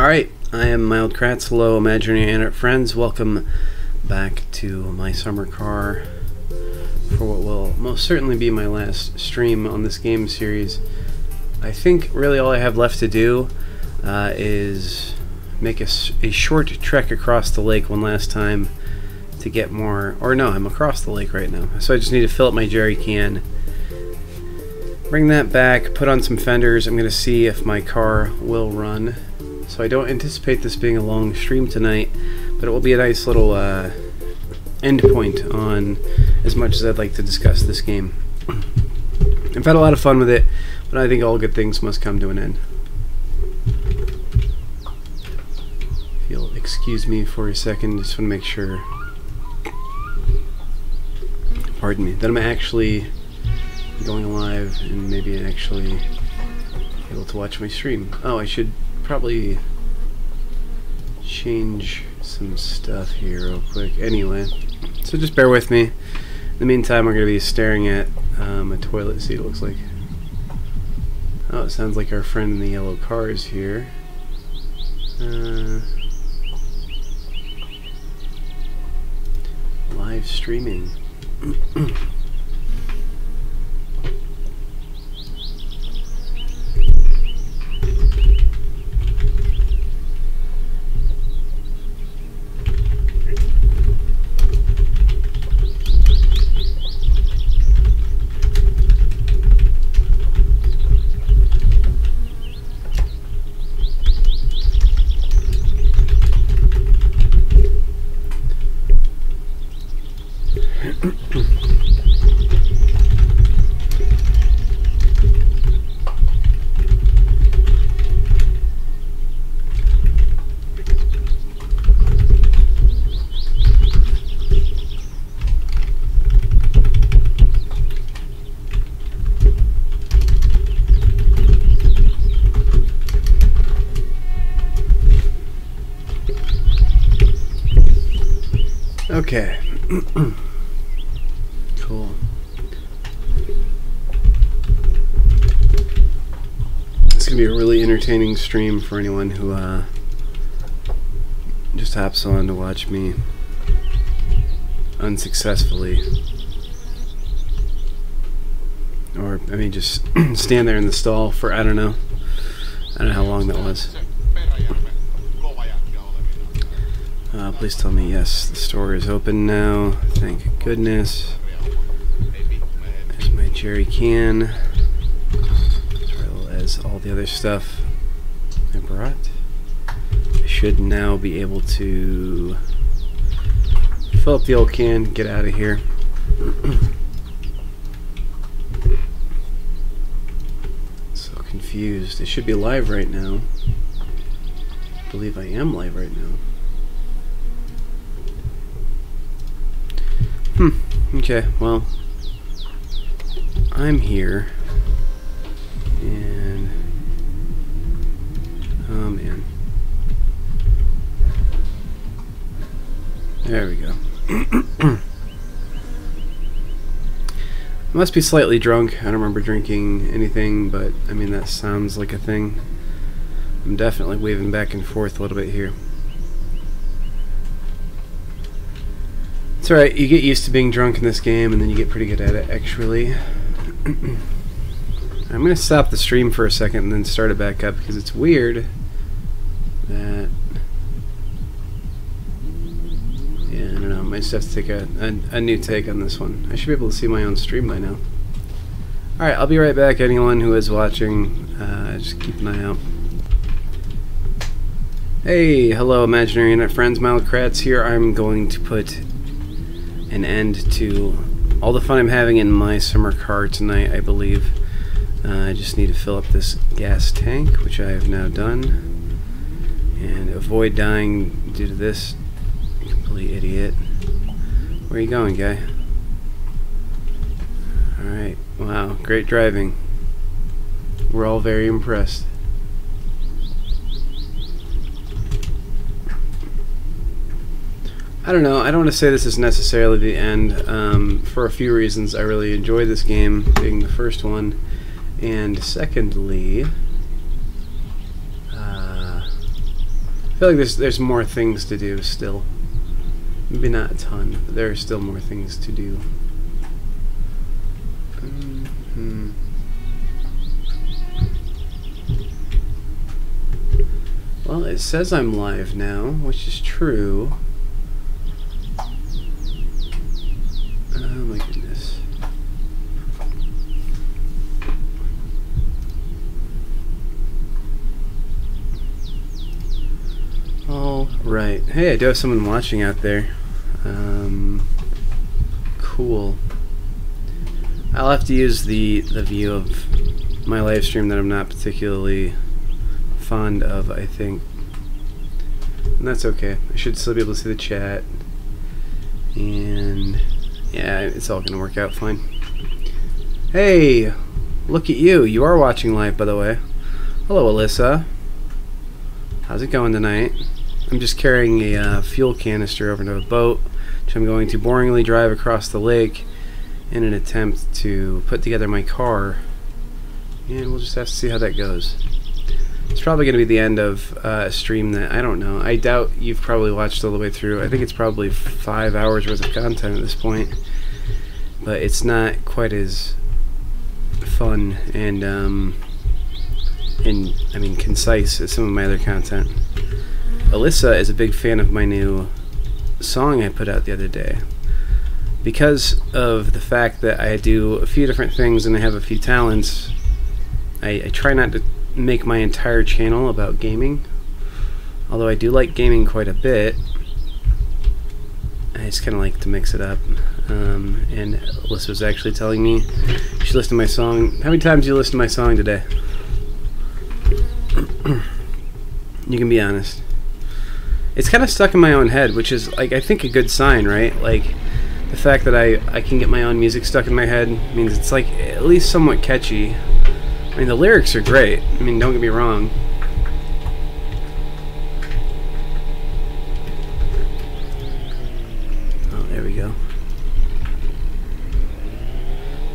Alright, I am Mild Kratz. Hello, imaginary internet friends. Welcome back to my summer car for what will most certainly be my last stream on this game series. I think really all I have left to do is make a short trek across the lake one last time to get more, or no, I'm across the lake right now. So I just need to fill up my jerry can, bring that back, put on some fenders. I'm going to see if my car will run. So I don't anticipate this being a long stream tonight, but it will be a nice little end point on as much as I'd like to discuss this game. I've had a lot of fun with it, but I think all good things must come to an end. If you'll excuse me for a second, just want to make sure, pardon me, that I'm actually going live and maybe actually able to watch my stream. Oh, I should probably change some stuff here real quick. Anyway, so just bear with me. In the meantime, we're going to be staring at a toilet seat, it looks like. Oh, it sounds like our friend in the yellow car is here. Live streaming. Okay. Cool. It's gonna be a really entertaining stream for anyone who just hops on to watch me unsuccessfully, or I mean just stand there in the stall for I don't know how long that was. Please tell me yes, the store is open now. Thank goodness. There's my jerry can, as well as all the other stuff I brought. I should now be able to fill up the old can, get out of here. So confused. It should be live right now. I believe I am live right now. Okay, well, I'm here, and, oh man, there we go. I must be slightly drunk. I don't remember drinking anything, but, I mean, that sounds like a thing. I'm definitely waving back and forth a little bit here. It's alright, you get used to being drunk in this game and then you get pretty good at it, actually. I'm going to stop the stream for a second and then start it back up because it's weird that... Yeah, I don't know, I might just have to take a new take on this one. I should be able to see my own stream by now. Alright, I'll be right back. Anyone who is watching, just keep an eye out. Hey, hello imaginary internet friends, Mild Kratz here. I'm going to put an end to all the fun I'm having in my summer car tonight, I believe. I just need to fill up this gas tank, which I have now done, and avoid dying due to this complete idiot. Where are you going, guy? Alright, wow, great driving. We're all very impressed. I don't know, I don't want to say this is necessarily the end, for a few reasons. I really enjoy this game, being the first one, and secondly, I feel like there's more things to do still. Maybe not a ton, but there are still more things to do. Well, it says I'm live now, which is true. Oh my goodness. All right. Hey, I do have someone watching out there. Cool. I'll have to use the view of my live stream that I'm not particularly fond of, I think. And that's okay. I should still be able to see the chat. And yeah, it's all gonna work out fine. Hey, look at you. You are watching live, by the way. Hello, Alyssa. How's it going tonight? I'm just carrying a fuel canister over to a boat, which I'm going to boringly drive across the lake in an attempt to put together my car. And we'll just have to see how that goes. It's probably going to be the end of a stream that, I don't know, I doubt you've probably watched all the way through. I think it's probably 5 hours worth of content at this point. But it's not quite as fun and I mean concise as some of my other content. Alyssa is a big fan of my new song I put out the other day. Because of the fact that I do a few different things and I have a few talents, I try not to make my entire channel about gaming. Although I do like gaming quite a bit, I just kind of like to mix it up. And Alyssa was actually telling me she listened to my song. How many times did you listen to my song today? You can be honest. It's kind of stuck in my own head, which is, like, I think a good sign, right? Like, the fact that I can get my own music stuck in my head means it's, like, at least somewhat catchy. I mean, the lyrics are great. I mean, don't get me wrong. Oh, there we go.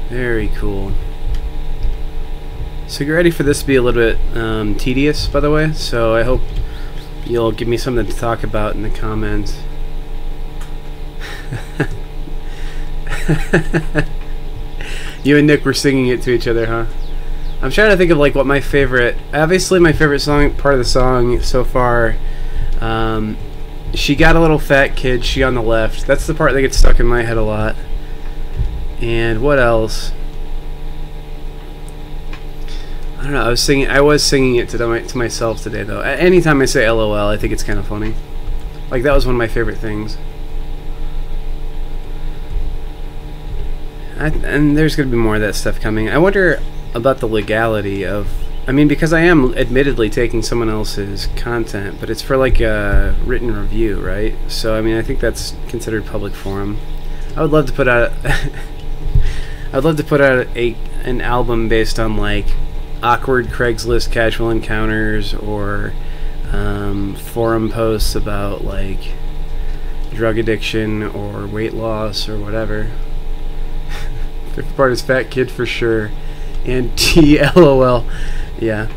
Very cool. So get ready for this to be a little bit tedious, by the way. So I hope you'll give me something to talk about in the comments. You and Nick were singing it to each other, huh? I'm trying to think of like what my favorite. Obviously, my favorite song, part of the song so far. She got a little fat kid. She on the left. That's the part that gets stuck in my head a lot. And what else? I don't know. I was singing it to myself today, though. Anytime I say LOL, I think it's kind of funny. Like, that was one of my favorite things. And there's going to be more of that stuff coming. I wonder about the legality of... I mean, because I am admittedly taking someone else's content, but it's for, like, a written review, right? So, I mean, I think that's considered public forum. I would love to put out... I'd love to put out an album based on, like, awkward Craigslist casual encounters or forum posts about like drug addiction or weight loss or whatever. Favorite part is fat kid for sure. And TLOL. Yeah.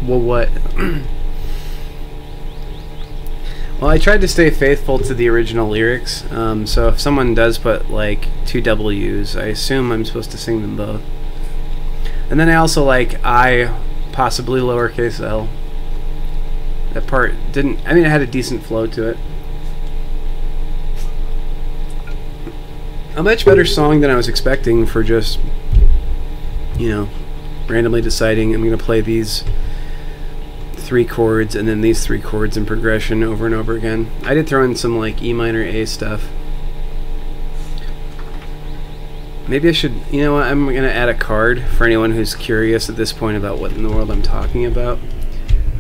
Well, what? Well, I tried to stay faithful to the original lyrics. So if someone does put like 2 W's, I assume I'm supposed to sing them both. And then I also like I, possibly lowercase l. That part didn't... I mean, it had a decent flow to it. A much better song than I was expecting for just, you know, randomly deciding I'm going to play these 3 chords and then these 3 chords in progression over and over again. I did throw in some like E minor A stuff. Maybe I should, you know what, I'm going to add a card for anyone who's curious at this point about what in the world I'm talking about.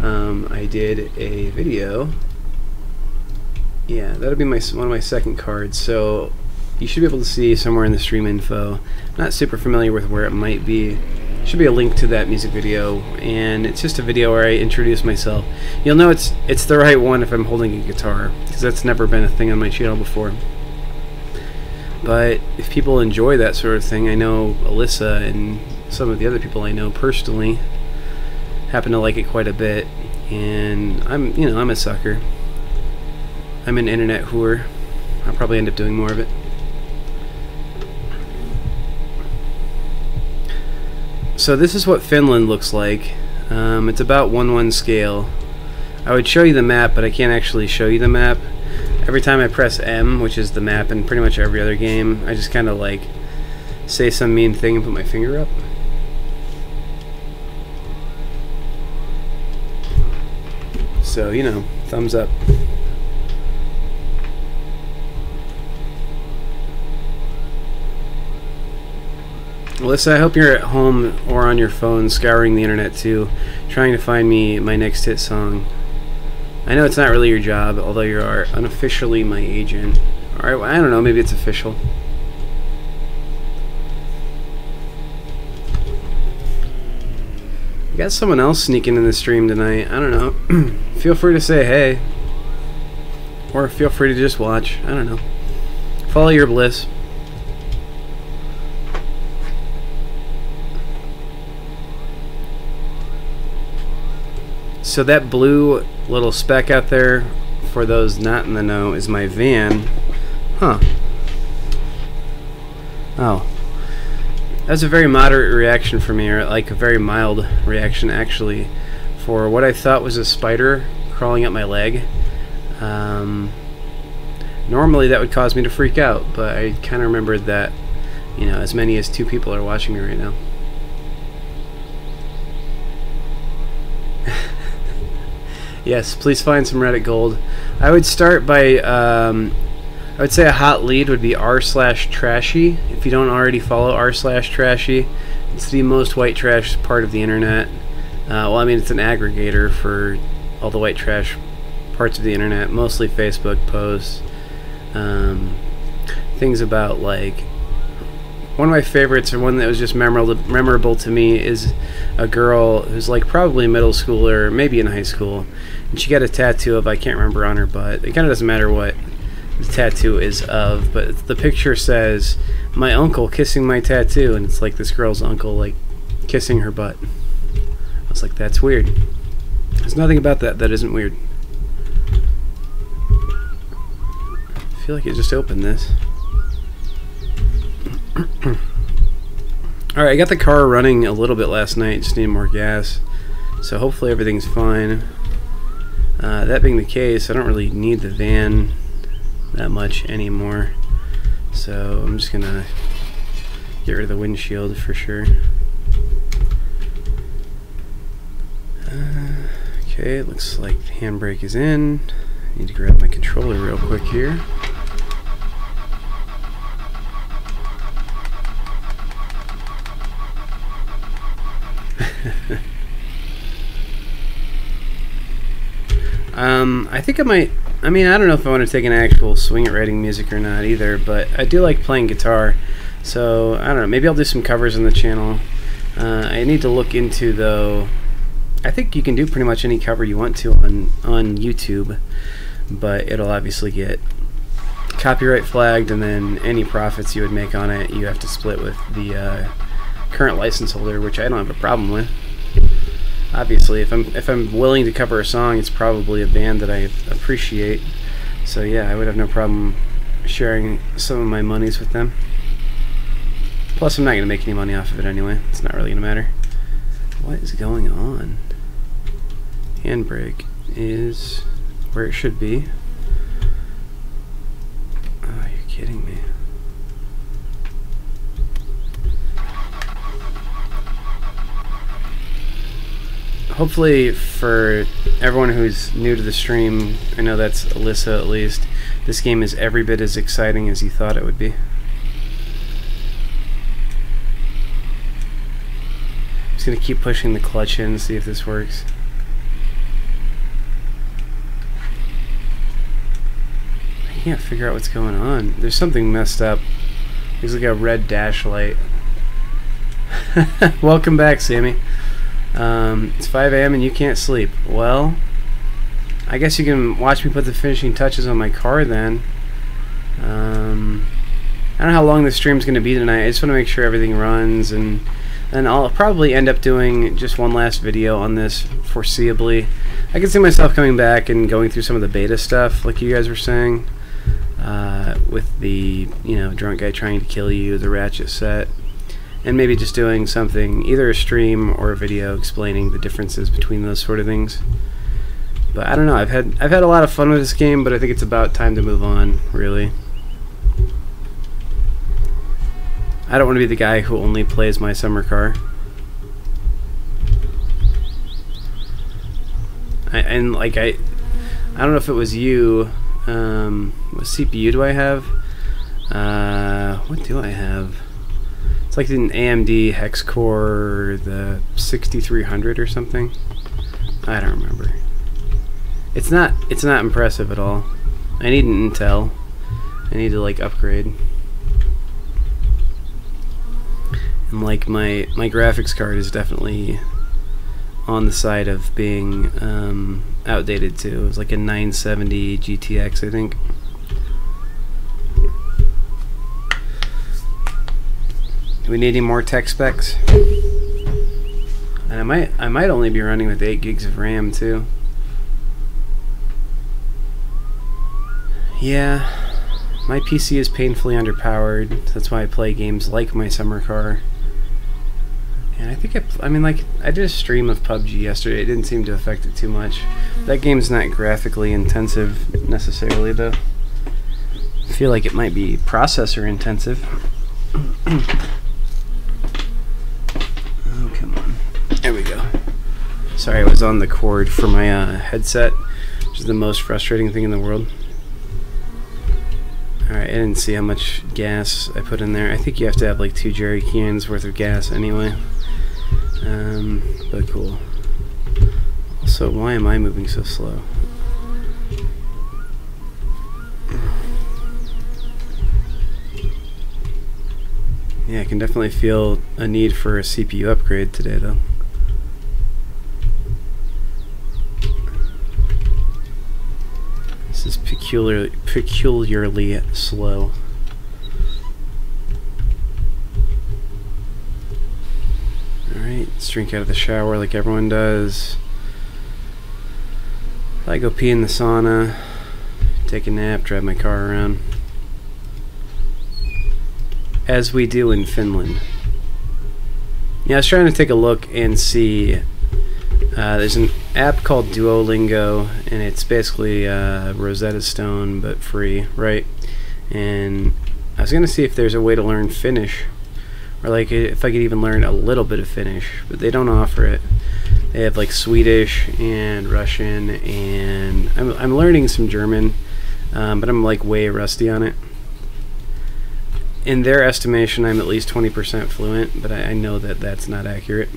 I did a video. Yeah, that'll be one of my second cards, so you should be able to see somewhere in the stream info. Not super familiar with where it might be. Should be a link to that music video, and it's just a video where I introduce myself. You'll know it's the right one if I'm holding a guitar, because that's never been a thing on my channel before. But if people enjoy that sort of thing, I know Alyssa and some of the other people I know personally happen to like it quite a bit, and I'm a sucker. I'm an internet whore. I'll probably end up doing more of it. So this is what Finland looks like. It's about 1:1 scale. I would show you the map, but I can't actually show you the map. Every time I press M, which is the map in pretty much every other game, I just kind of like say some mean thing and put my finger up. So, you know, thumbs up. Alyssa, I hope you're at home or on your phone scouring the internet too, trying to find me my next hit song. I know it's not really your job, although you are unofficially my agent. Alright, well, I don't know, maybe it's official. We got someone else sneaking in the stream tonight. I don't know. Feel free to say hey. Or feel free to just watch. I don't know. Follow your bliss. So that blue little speck out there, for those not in the know, is my van. Huh. Oh. That's a very moderate reaction for me, or like a very mild reaction actually, for what I thought was a spider crawling up my leg. Normally that would cause me to freak out, but I kind of remembered that, you know, as many as 2 people are watching me right now. Yes, please find some Reddit gold. I would start by, I would say a hot lead would be r/trashy. If you don't already follow r/trashy, it's the most white trash part of the internet. Well, I mean, it's an aggregator for all the white trash parts of the internet, mostly Facebook posts. Things about, like, one of my favorites, or one that was just memorable to me, is a girl who's like probably middle school or maybe in high school, and she got a tattoo of, I can't remember, on her butt. It kind of doesn't matter what the tattoo is of, but the picture says, "My uncle kissing my tattoo," and it's like this girl's uncle like kissing her butt. I was like, that's weird. There's nothing about that that isn't weird. I feel like it just opened this. Alright, I got the car running a little bit last night, just need more gas, so hopefully everything's fine. That being the case, I don't really need the van that much anymore, so I'm just gonna get rid of the windshield for sure. Okay, it looks like the handbrake is in. I need to grab my controller real quick here. I think I might, I mean, I don't know if I want to take an actual swing at writing music or not either, but I do like playing guitar, so I don't know, maybe I'll do some covers on the channel. I need to look into, though, I think you can do pretty much any cover you want to on YouTube, but it'll obviously get copyright flagged, and then any profits you would make on it you have to split with the current license holder, which I don't have a problem with. Obviously, if I'm willing to cover a song, it's probably a band that I appreciate. So yeah, I would have no problem sharing some of my monies with them. Plus, I'm not going to make any money off of it anyway. It's not really going to matter. What is going on? Handbrake is where it should be. Oh, you're kidding me. Hopefully for everyone who's new to the stream, I know that's Alyssa at least, this game is every bit as exciting as you thought it would be. I'm just going to keep pushing the clutch in and see if this works. I can't figure out what's going on. There's something messed up. There's like a red dash light. Welcome back, Sammy. It's 5 a.m. and you can't sleep. Well, I guess you can watch me put the finishing touches on my car then. I don't know how long the stream's going to be tonight. I just want to make sure everything runs, and And I'll probably end up doing just one last video on this foreseeably. I can see myself coming back and going through some of the beta stuff, like you guys were saying, with the, you know, drunk guy trying to kill you, the ratchet set, and maybe just doing something, either a stream or a video explaining the differences between those sort of things. But I don't know, I've had a lot of fun with this game, but I think it's about time to move on, really. I don't want to be the guy who only plays my summer car. I don't know if it was you. What CPU do I have? What do I have? It's like an AMD hex core, the 6300 or something. I don't remember. It's not impressive at all. I need an Intel. I need to like upgrade. And like my graphics card is definitely on the side of being outdated too. It was like a 970 GTX, I think. Do we need any more tech specs? And I might only be running with 8 gigs of RAM too. Yeah, my PC is painfully underpowered. That's why I play games like my summer car. And I think I did a stream of PUBG yesterday. It didn't seem to affect it too much. That game's not graphically intensive necessarily, though. I feel like it might be processor intensive. Oh, come on. There we go. Sorry, I was on the cord for my headset, which is the most frustrating thing in the world. Alright, I didn't see how much gas I put in there. I think you have to have like 2 jerry cans worth of gas anyway. But cool. Also, why am I moving so slow? Yeah, I can definitely feel a need for a CPU upgrade today, though. This is peculiarly slow. Alright, let's drink out of the shower like everyone does. I go pee in the sauna, take a nap, drive my car around. As we do in Finland. Yeah, I was trying to take a look and see. There's an app called Duolingo, and it's basically Rosetta Stone, but free, right? And I was going to see if there's a way to learn Finnish. Or like if I could even learn a little bit of Finnish, but they don't offer it. They have like Swedish and Russian, and I'm learning some German, but I'm like way rusty on it. In their estimation, I'm at least 20% fluent, but I know that that's not accurate.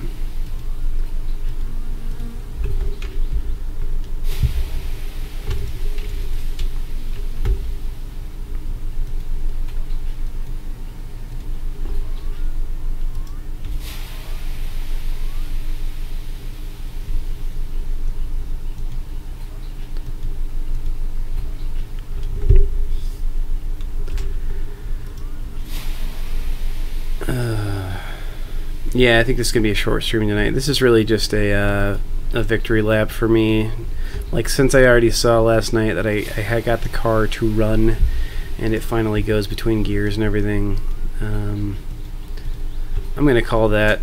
Yeah, I think this is going to be a short stream tonight. This is really just a victory lap for me. Like, since I already saw last night that I got the car to run, and it finally goes between gears and everything, I'm going to call that,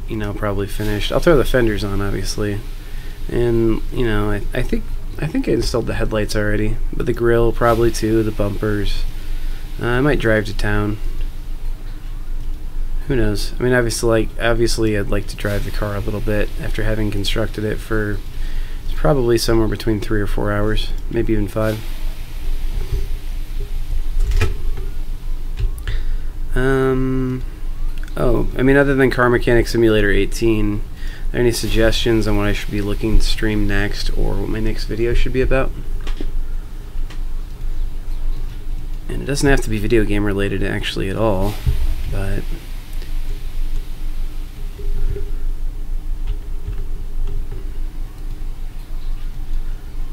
you know, probably finished. I'll throw the fenders on, obviously. And, you know, I think I installed the headlights already, but the grill probably too, the bumpers. I might drive to town. Who knows? I mean, obviously I'd like to drive the car a little bit after having constructed it for probably somewhere between 3 or 4 hours, maybe even 5. Oh, I mean, other than Car Mechanic Simulator 18, are there any suggestions on what I should be looking to stream next, or what my next video should be about? And it doesn't have to be video game related actually at all, but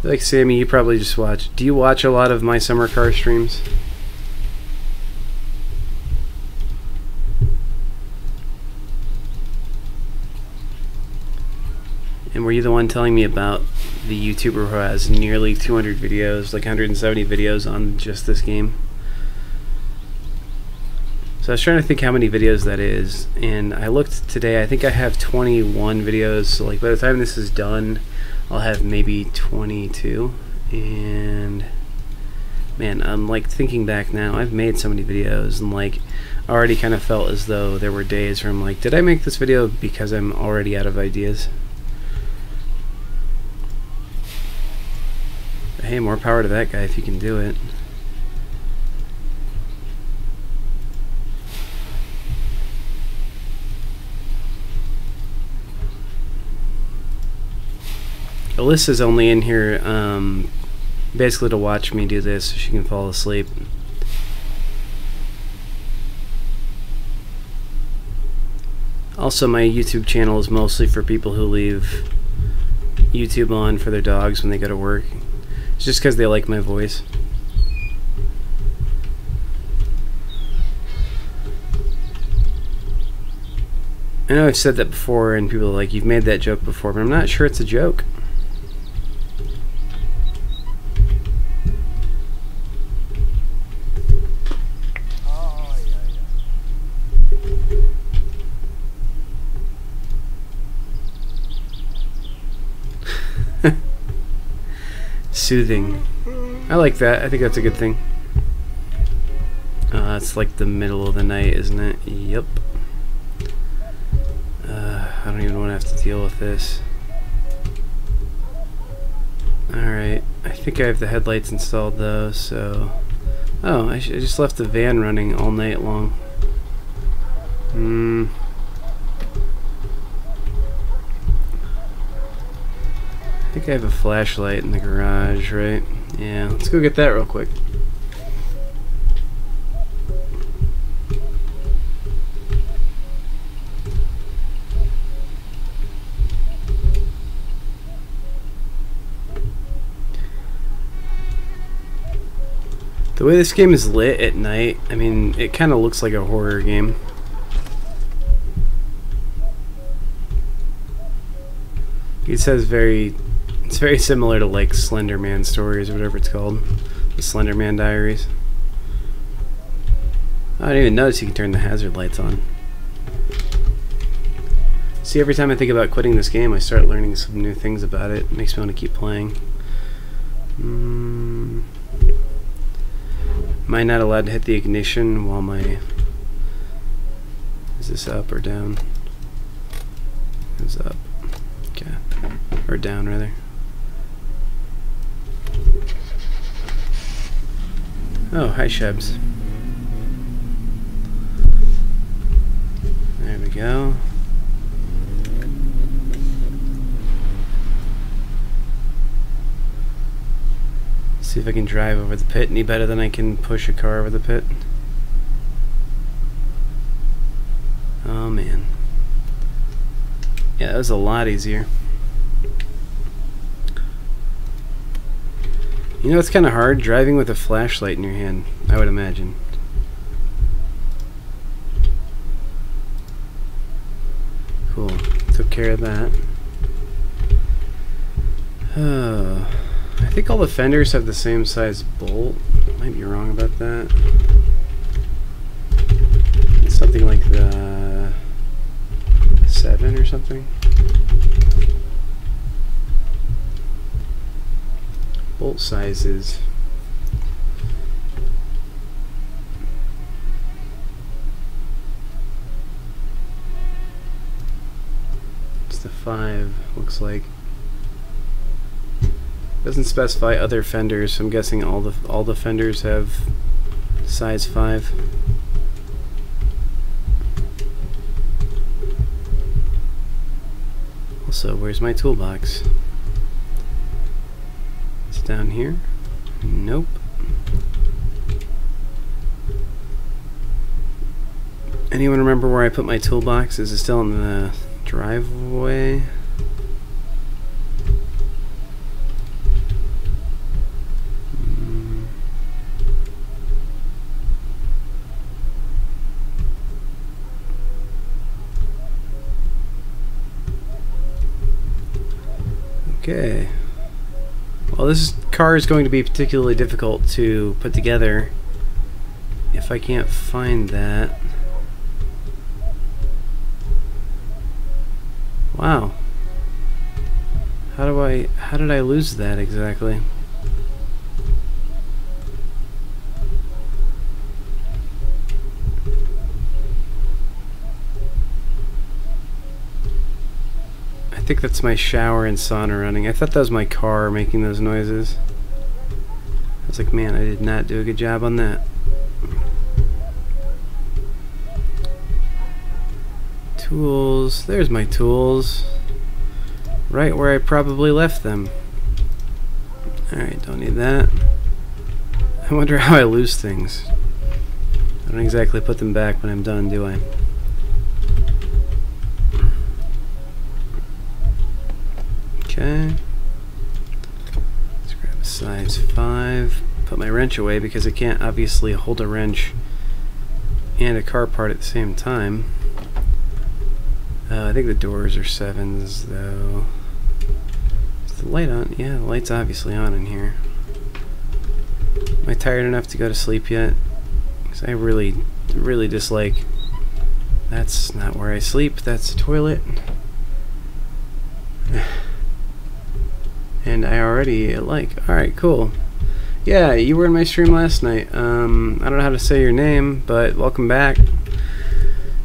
like Sammy, you probably just watch. Do you watch a lot of my summer car streams? And were you the one telling me about the YouTuber who has nearly 200 videos, like 170 videos on just this game? So I was trying to think how many videos that is, and I looked today. I think I have 21 videos, so like by the time this is done, I'll have maybe 22. And man, I'm like thinking back now, I've made so many videos, and like I already kind of felt as though there were days where I'm like, did I make this video because I'm already out of ideas? But hey, more power to that guy if he can do it. Alyssa's only in here basically to watch me do this so she can fall asleep. Also, my YouTube channel is mostly for people who leave YouTube on for their dogs when they go to work. It's just because they like my voice. I know I've said that before and people are like, you've made that joke before, but I'm not sure it's a joke. Soothing. I like that. I think that's a good thing. It's like the middle of the night, isn't it? Yep. I don't even want to have to deal with this. Alright. I think I have the headlights installed though, so... Oh, I just left the van running all night long. I think I have a flashlight in the garage, right? Yeah, let's go get that real quick. The way this game is lit at night, I mean, it kind of looks like a horror game. It says it's very similar to like Slender Man stories or whatever it's called. The Slender Man Diaries. I didn't even notice you can turn the hazard lights on. See, every time I think about quitting this game, I start learning some new things about it. It makes me want to keep playing. Am I not allowed to hit the ignition while my... Is this up or down? It's up. Okay. Or down, rather. Oh, hi, Shebs. There we go. See if I can drive over the pit any better than I can push a car over the pit. Oh man. Yeah, that was a lot easier. You know, it's kind of hard driving with a flashlight in your hand, I would imagine. Cool. Took care of that. Oh. I think all the fenders have the same size bolt. Might be wrong about that. It's something like the 7 or something. Bolt sizes. It's the 5, looks like. Doesn't specify other fenders, so I'm guessing all the fenders have size 5. Also, where's my toolbox? It's down here? Nope. Anyone remember where I put my toolbox? Is it still in the driveway? Okay. Well, this car is going to be particularly difficult to put together if I can't find that. Wow. How did I lose that exactly? I think that's my shower and sauna running. I thought that was my car making those noises. I was like, man, I did not do a good job on that. Tools. There's my tools. Right where I probably left them. Alright, don't need that. I wonder how I lose things. I don't exactly put them back when I'm done, do I? Okay. Let's grab a size 5. Put my wrench away because I can't obviously hold a wrench and a car part at the same time. I think the doors are 7s though. Is the light on? Yeah, the light's obviously on in here. Am I tired enough to go to sleep yet? Because I really dislike... That's not where I sleep, that's the toilet. And I already like... Alright, cool. Yeah, you were in my stream last night. I don't know how to say your name, but welcome back.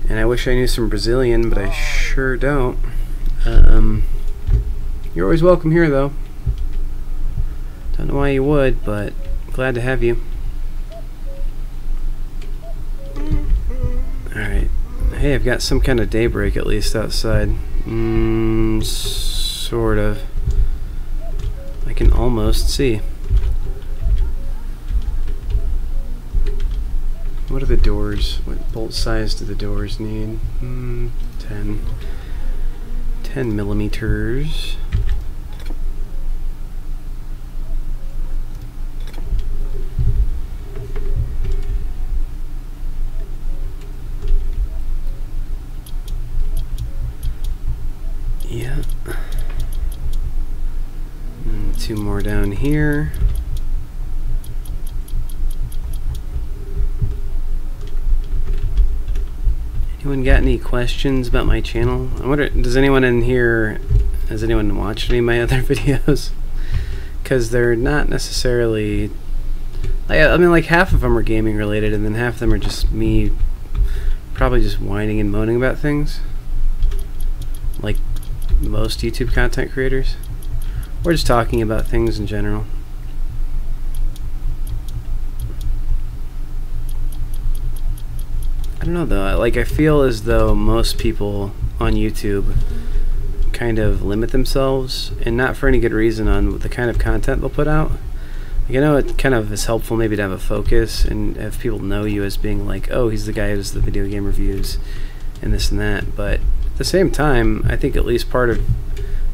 And I wish I knew some Brazilian, but I sure don't. You're always welcome here, though. Don't know why you would, but glad to have you. Alright. Hey, I've got some kind of daybreak at least outside. Sort of. I can almost see. What are the doors? What bolt size do the doors need? 10 millimeters. Yeah. And 2 more down here. Anyone got any questions about my channel? I wonder, does anyone in here, has anyone watched any of my other videos? Because they're not necessarily, I mean, like half of them are gaming related and then half of them are just me probably just whining and moaning about things. Like most YouTube content creators. Or just talking about things in general. I don't know though, like I feel as though most people on YouTube kind of limit themselves, and not for any good reason, on the kind of content they'll put out. Like, I know it kind of is helpful maybe to have a focus and have people know you as being like, oh, he's the guy who does the video game reviews and this and that, but at the same time, I think at least part of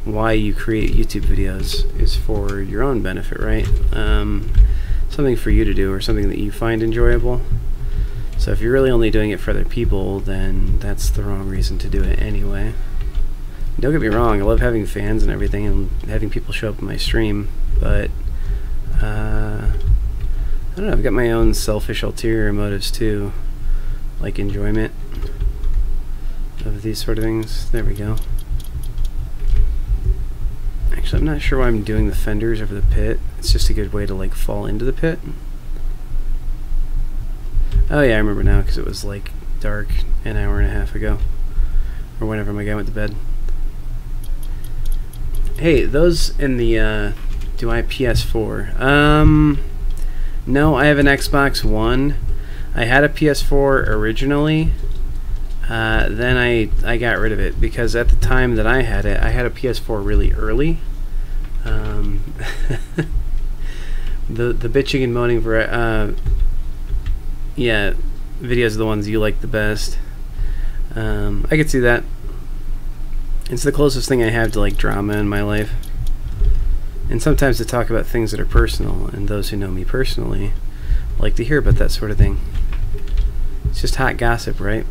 why you create YouTube videos is for your own benefit, right? Something for you to do or something that you find enjoyable. So if you're really only doing it for other people, then that's the wrong reason to do it anyway. Don't get me wrong, I love having fans and everything and having people show up in my stream, but I don't know, I've got my own selfish ulterior motives too, like enjoyment of these sort of things. There we go. Actually, I'm not sure why I'm doing the fenders over the pit. It's just a good way to like fall into the pit. Oh yeah, I remember now because it was like dark an hour and a half ago, or whenever my guy went to bed. Hey, those in the do I PS4? No, I have an Xbox One. I had a PS4 originally. Then I got rid of it because at the time that I had it, I had a PS4 really early. The bitching and moaning yeah, videos are the ones you like the best. I could see that. It's the closest thing I have to like drama in my life. And sometimes to talk about things that are personal, and those who know me personally like to hear about that sort of thing. It's just hot gossip, right?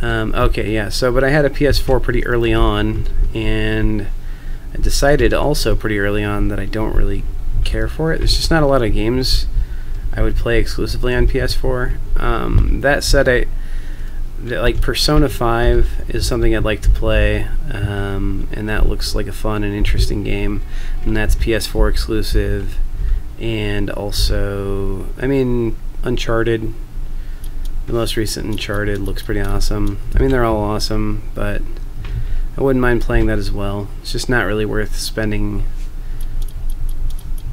Okay, yeah, so but I had a PS4 pretty early on, and I decided also pretty early on that I don't really care for it. There's just not a lot of games I would play exclusively on PS4. That said, like Persona 5 is something I'd like to play, and that looks like a fun and interesting game, and that's PS4 exclusive. And also, I mean, Uncharted, the most recent Uncharted, looks pretty awesome. I mean, they're all awesome, but I wouldn't mind playing that as well. It's just not really worth spending,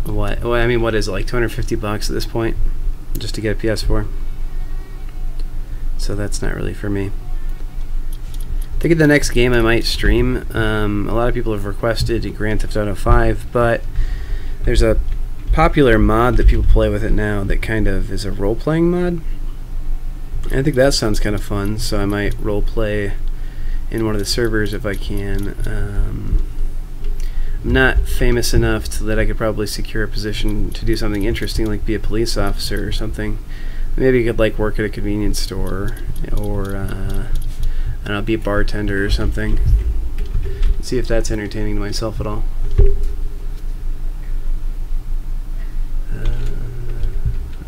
what is it, like $250 at this point just to get a PS4? So that's not really for me. I think the next game I might stream, a lot of people have requested Grand Theft Auto 5, but there's a popular mod that people play with it now that kind of is a role-playing mod. I think that sounds kind of fun, so I might role-play in one of the servers if I can. I'm not famous enough that I could probably secure a position to do something interesting, like be a police officer or something. Maybe you could like work at a convenience store, or I don't know, be a bartender or something. See if that's entertaining to myself at all.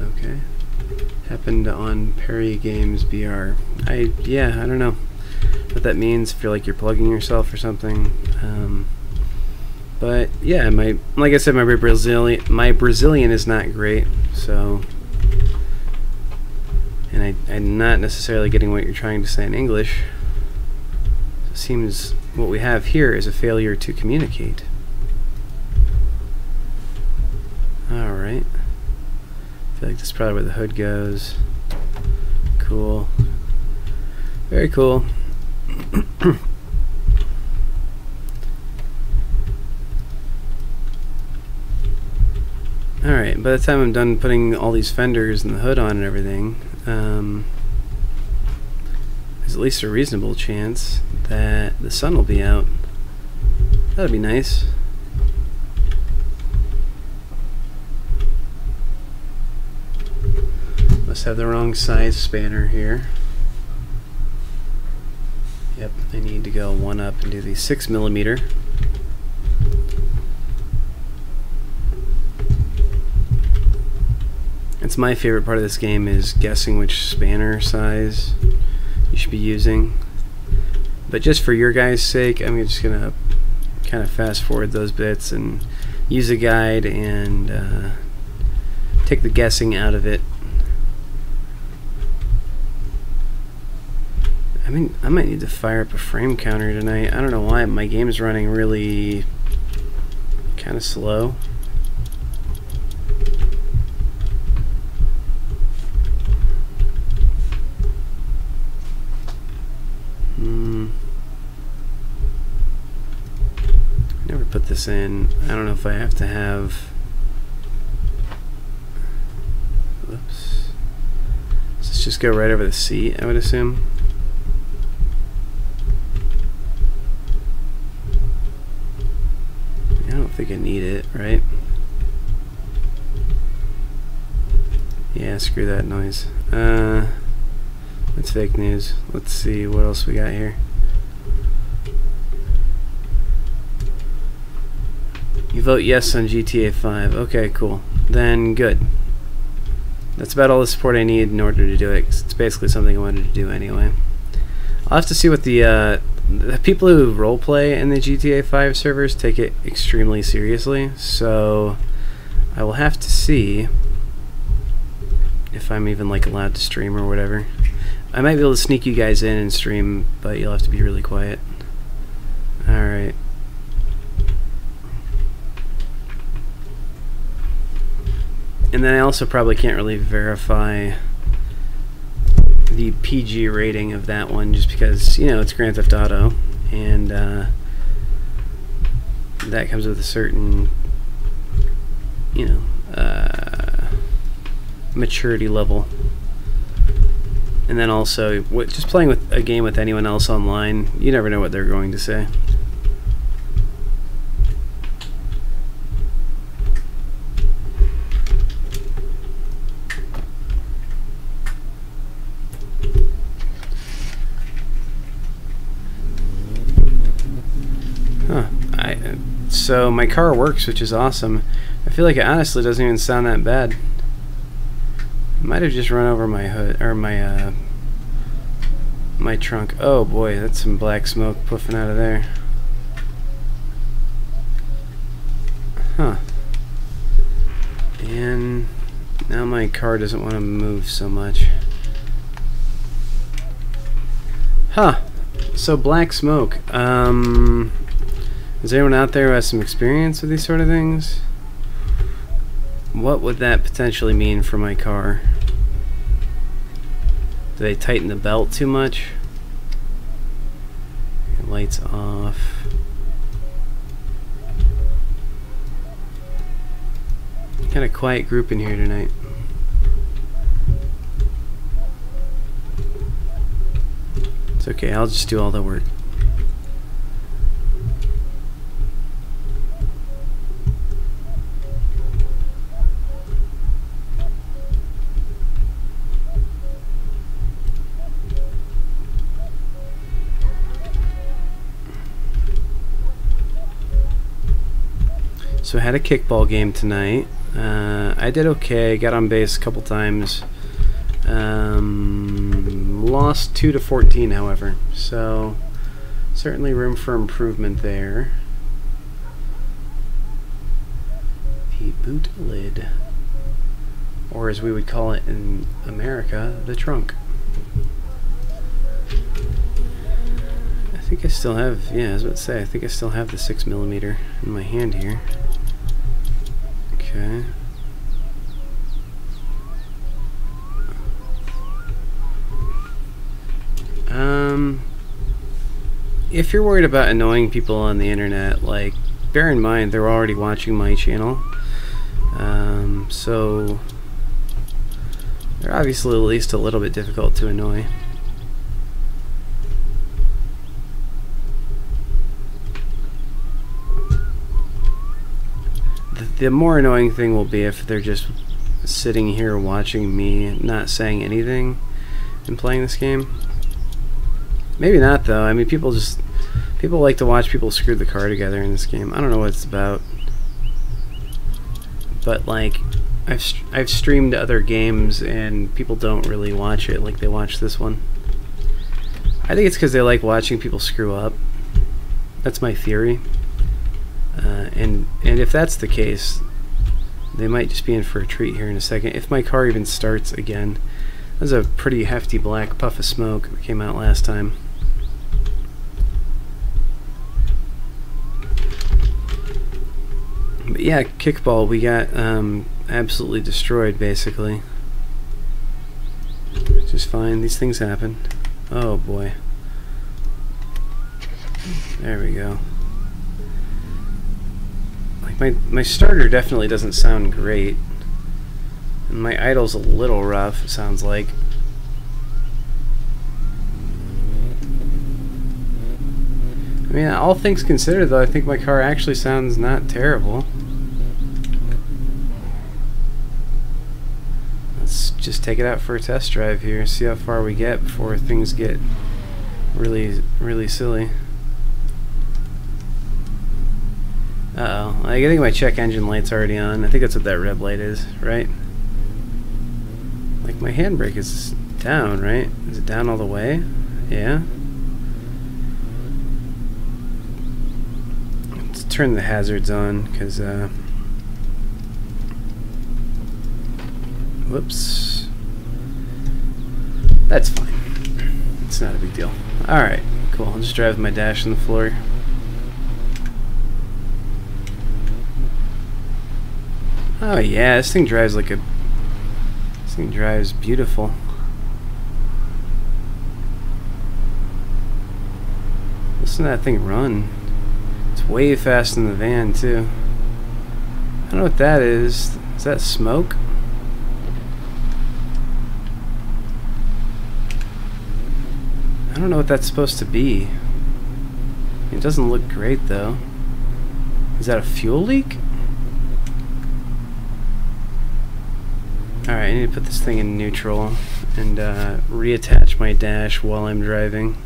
Okay. Happened on Perry Games BR. I don't know what that means. If you're like you're plugging yourself or something. But yeah, like I said, my Brazilian is not great, so. And I'm not necessarily getting what you're trying to say in English. It seems what we have here is a failure to communicate. Alright. I feel like this is probably where the hood goes. Cool. Very cool. Alright, by the time I'm done putting all these fenders and the hood on and everything, there's at least a reasonable chance that the sun will be out. That'd be nice. Must have the wrong size spanner here. Yep, I need to go one up and do the 6mm. It's my favorite part of this game is guessing which spanner size you should be using. But just for your guys' sake, I'm just gonna kind of fast forward those bits and use a guide and take the guessing out of it. I mean, I might need to fire up a frame counter tonight. I don't know why my game's running really kind of slow. Never put this in. I don't know if I have to have. Whoops. Does this just go right over the seat, I would assume? I don't think I need it, right? Yeah, screw that noise. That's fake news. Let's see what else we got here. You vote yes on GTA 5. Okay, cool. Then good. That's about all the support I need in order to do it. It's basically something I wanted to do anyway. I'll have to see what the people who roleplay in the GTA 5 servers take it extremely seriously. So I will have to see if I'm even like allowed to stream or whatever. I might be able to sneak you guys in and stream, but you'll have to be really quiet. Alright. And then I also probably can't really verify the PG rating of that one just because, you know, it's Grand Theft Auto, and that comes with a certain, you know, maturity level. And then also, just playing with a game with anyone else online, you never know what they're going to say. so my car works, which is awesome. I feel like it honestly doesn't even sound that bad. I might have just run over my hood, or my trunk. Oh boy, that's some black smoke puffing out of there. Huh. And now my car doesn't want to move so much. Huh. So black smoke. Is anyone out there who has some experience with these sort of things? What would that potentially mean for my car? Do they tighten the belt too much? Lights off. Kind of quiet group in here tonight. It's okay, I'll just do all the work. So I had a kickball game tonight. I did okay, got on base a couple times. Lost 2-14, however. So certainly room for improvement there. The boot lid, or as we would call it in America, the trunk. I think I still have, yeah, I was about to say, I think I still have the 6mm in my hand here. Okay. If you're worried about annoying people on the internet, like, bear in mind they're already watching my channel. So they're obviously at least a little bit difficult to annoy. The more annoying thing will be if they're just sitting here watching me, not saying anything and playing this game. Maybe not though. I mean, people like to watch people screw the car together in this game. I don't know what it's about, but like I've streamed other games and people don't really watch it like they watch this one. I think it's because they like watching people screw up. That's my theory. And if that's the case, they might just be in for a treat here in a second. If my car even starts again. There's a pretty hefty black puff of smoke that came out last time. But yeah, kickball, we got absolutely destroyed basically. Just fine, these things happen. Oh boy. There we go. Like my starter definitely doesn't sound great. And my idle's a little rough, it sounds like. I mean, all things considered though, I think my car actually sounds not terrible. Let's just take it out for a test drive here, see how far we get before things get really, really silly. Uh-oh, I think my check engine light's already on. I think that's what that red light is, right? Like my handbrake is down, right? Is it down all the way? Yeah. Let's turn the hazards on, because, whoops. That's fine. It's not a big deal. Alright, cool. I'll just drive my dash on the floor. Oh yeah, this thing drives like a... This thing drives beautiful. Listen to that thing run. It's way faster than the van too. I don't know what that is. Is that smoke? I don't know what that's supposed to be. It doesn't look great though. Is that a fuel leak? Alright, I need to put this thing in neutral and reattach my dash while I'm driving.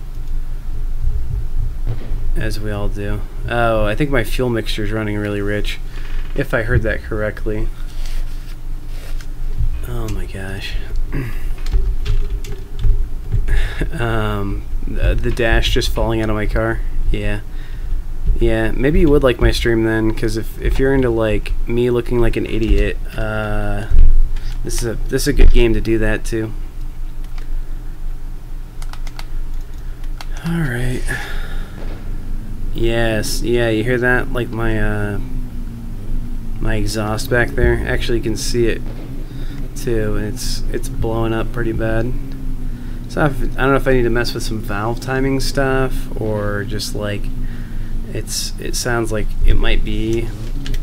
As we all do. Oh, I think my fuel mixture is running really rich, if I heard that correctly. Oh my gosh. The dash just falling out of my car. Yeah. Yeah, maybe you would like my stream then, because if you're into like me looking like an idiot, this is a good game to do that too. All right. Yes, yeah, you hear that? Like my my exhaust back there. Actually, you can see it too. It's blowing up pretty bad. So I don't know if I need to mess with some valve timing stuff or just like it sounds like it might be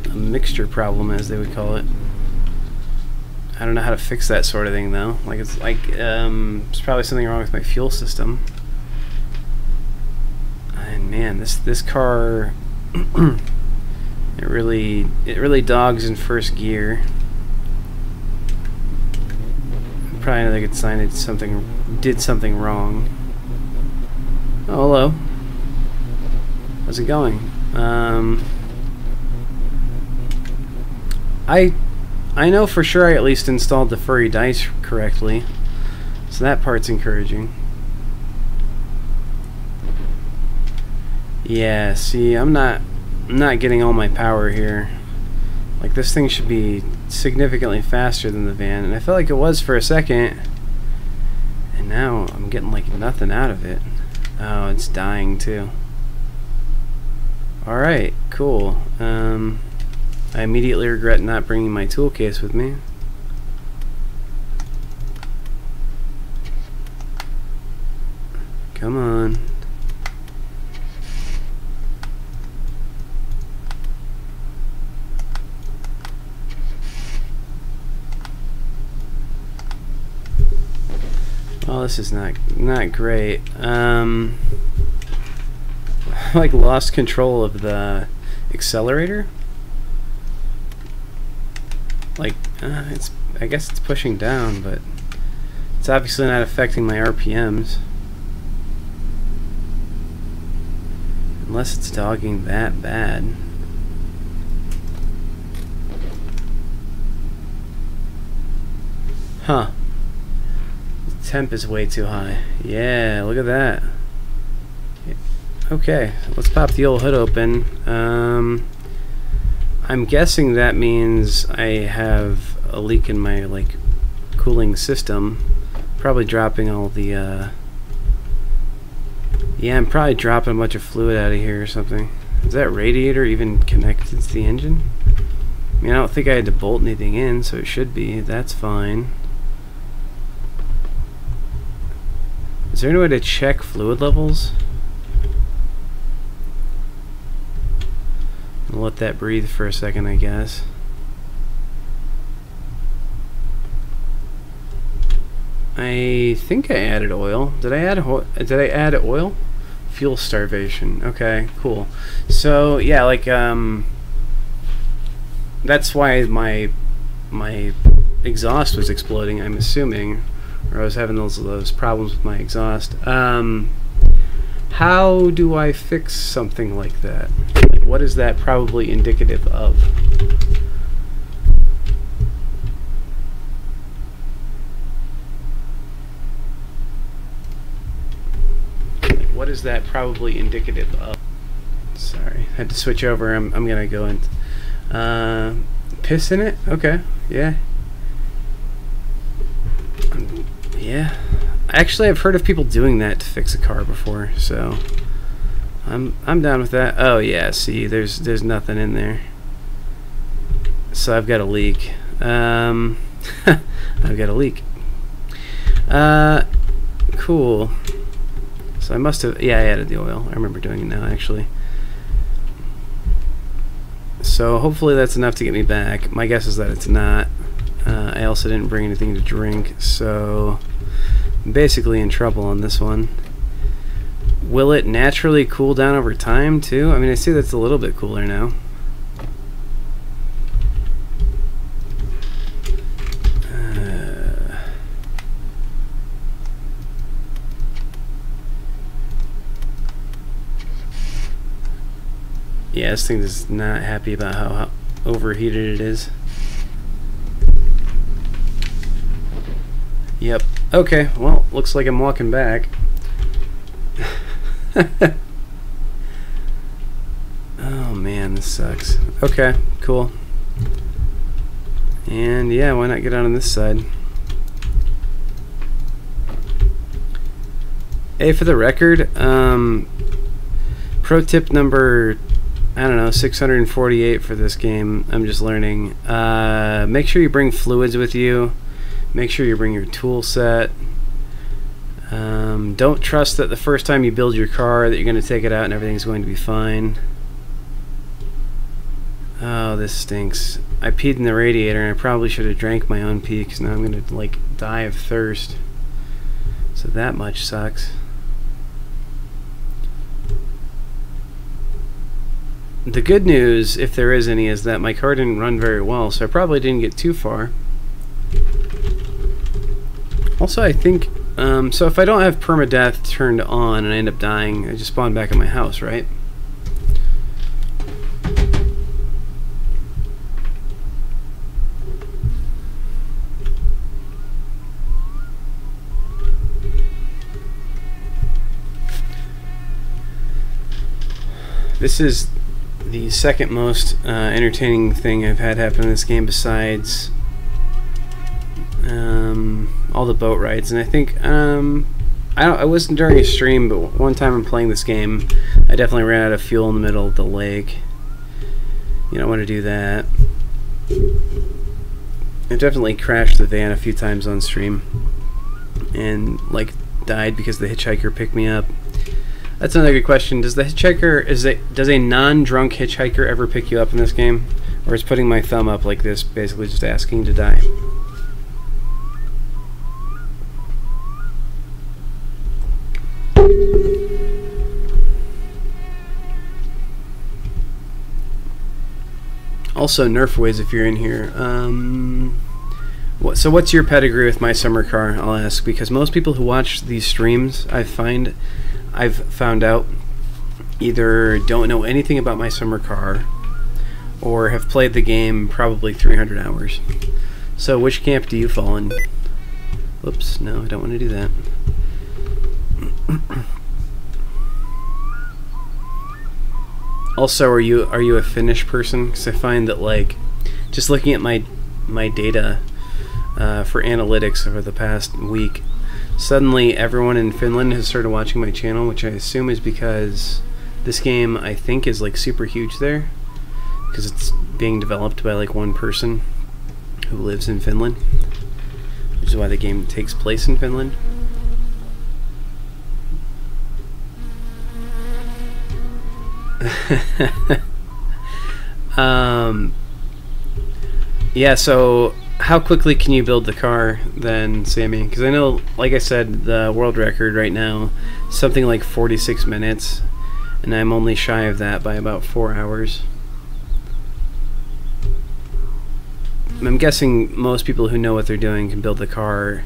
a mixture problem, as they would call it. I don't know how to fix that sort of thing though. Like it's probably something wrong with my fuel system. And man, this car it really dogs in first gear. Probably another good sign it did something wrong. Oh, hello. How's it going? I know for sure I at least installed the furry dice correctly, so that part's encouraging. Yeah, see, I'm not getting all my power here. Like, this thing should be significantly faster than the van, and I felt like it was for a second, and now I'm getting like nothing out of it. Oh, it's dying too. Alright, cool. I immediately regret not bringing my tool case with me. Come on. Oh, this is not great. I like lost control of the accelerator. Like I guess it's pushing down, but it's obviously not affecting my RPMs. Unless it's dogging that bad. Huh. The temp is way too high. Yeah, look at that. Okay, let's pop the old hood open. I'm guessing that means I have a leak in my like cooling system. Probably dropping all the yeah, I'm probably dropping a bunch of fluid out of here or something. Is that radiator even connected to the engine? I mean, I don't think I had to bolt anything in, so it should be. That's fine. Is there any way to check fluid levels? I'll let that breathe for a second, I guess. I think I added oil. Did I add oil? Fuel starvation. Okay, cool. So yeah, like that's why my exhaust was exploding, I'm assuming, or I was having those problems with my exhaust. How do I fix something like that? Like, what is that probably indicative of? What is that probably indicative of? Sorry, had to switch over. I'm gonna go and piss in it. Okay, yeah, yeah. Actually, I've heard of people doing that to fix a car before, so I'm down with that. Oh yeah, see, there's nothing in there, so I've got a leak. I've got a leak. Cool. So I must have, yeah, I added the oil. I remember doing it now, actually. So hopefully that's enough to get me back. My guess is that it's not. I also didn't bring anything to drink, so I'm basically in trouble on this one. Will it naturally cool down over time, too? I mean, I see that's a little bit cooler now. Yeah, this thing is not happy about how overheated it is. Yep. Okay, well, looks like I'm walking back. Oh man, this sucks. Okay, cool. And yeah, why not get on this side? Hey, for the record, pro tip number, I don't know, 648 for this game. I'm just learning. Make sure you bring fluids with you. Make sure you bring your tool set. Don't trust that the first time you build your car that you're going to take it out and everything's going to be fine. Oh, this stinks. I peed in the radiator and I probably should have drank my own pee because now I'm going to like die of thirst. So that much sucks. The good news, if there is any, is that my car didn't run very well, so I probably didn't get too far. Also, I think, so if I don't have permadeath turned on and I end up dying, I just spawn back at my house, right? This is the second most entertaining thing I've had happen in this game besides all the boat rides. And I think I wasn't during a stream, but one time I'm playing this game, I definitely ran out of fuel in the middle of the lake. You don't want to do that. I definitely crashed the van a few times on stream and like died because the hitchhiker picked me up. That's another good question. Does the hitchhiker, does a non-drunk hitchhiker ever pick you up in this game? Or is putting my thumb up like this basically just asking to die? Also, Nerf Ways if you're in here. So what's your pedigree with my summer car, I'll ask, because most people who watch these streams, I've found out, either don't know anything about my summer car or have played the game probably 300 hours. So which camp do you fall in? Whoops, no, I don't want to do that. Also, are you a Finnish person? Because I find that, like, just looking at my data for analytics over the past week, suddenly everyone in Finland has started watching my channel, which I assume is because this game, I think, is like super huge there because it's being developed by like one person who lives in Finland, which is why the game takes place in Finland. Yeah, so how quickly can you build the car then, Sammy? Because I know, like I said, the world record right now is something like 46 minutes, and I'm only shy of that by about 4 hours. I'm guessing most people who know what they're doing can build the car,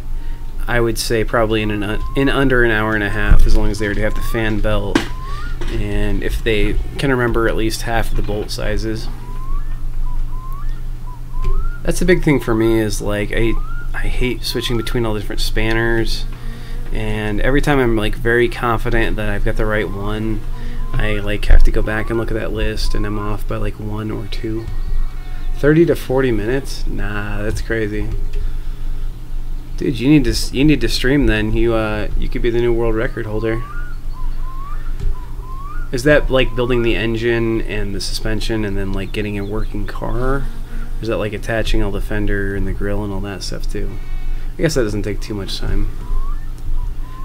I would say probably in under an hour and a half, as long as they already have the fan belt, and if they can remember at least half of the bolt sizes. That's the big thing for me, is like I hate switching between all the different spanners, and every time I'm like very confident that I've got the right one, I like have to go back and look at that list and I'm off by like 1 or 2. 30 to 40 minutes? Nah, that's crazy. Dude, you need to stream then. You could be the new world record holder. Is that like building the engine and the suspension and then like getting a working car? Or is that like attaching all the fender and the grill and all that stuff too? I guess that doesn't take too much time.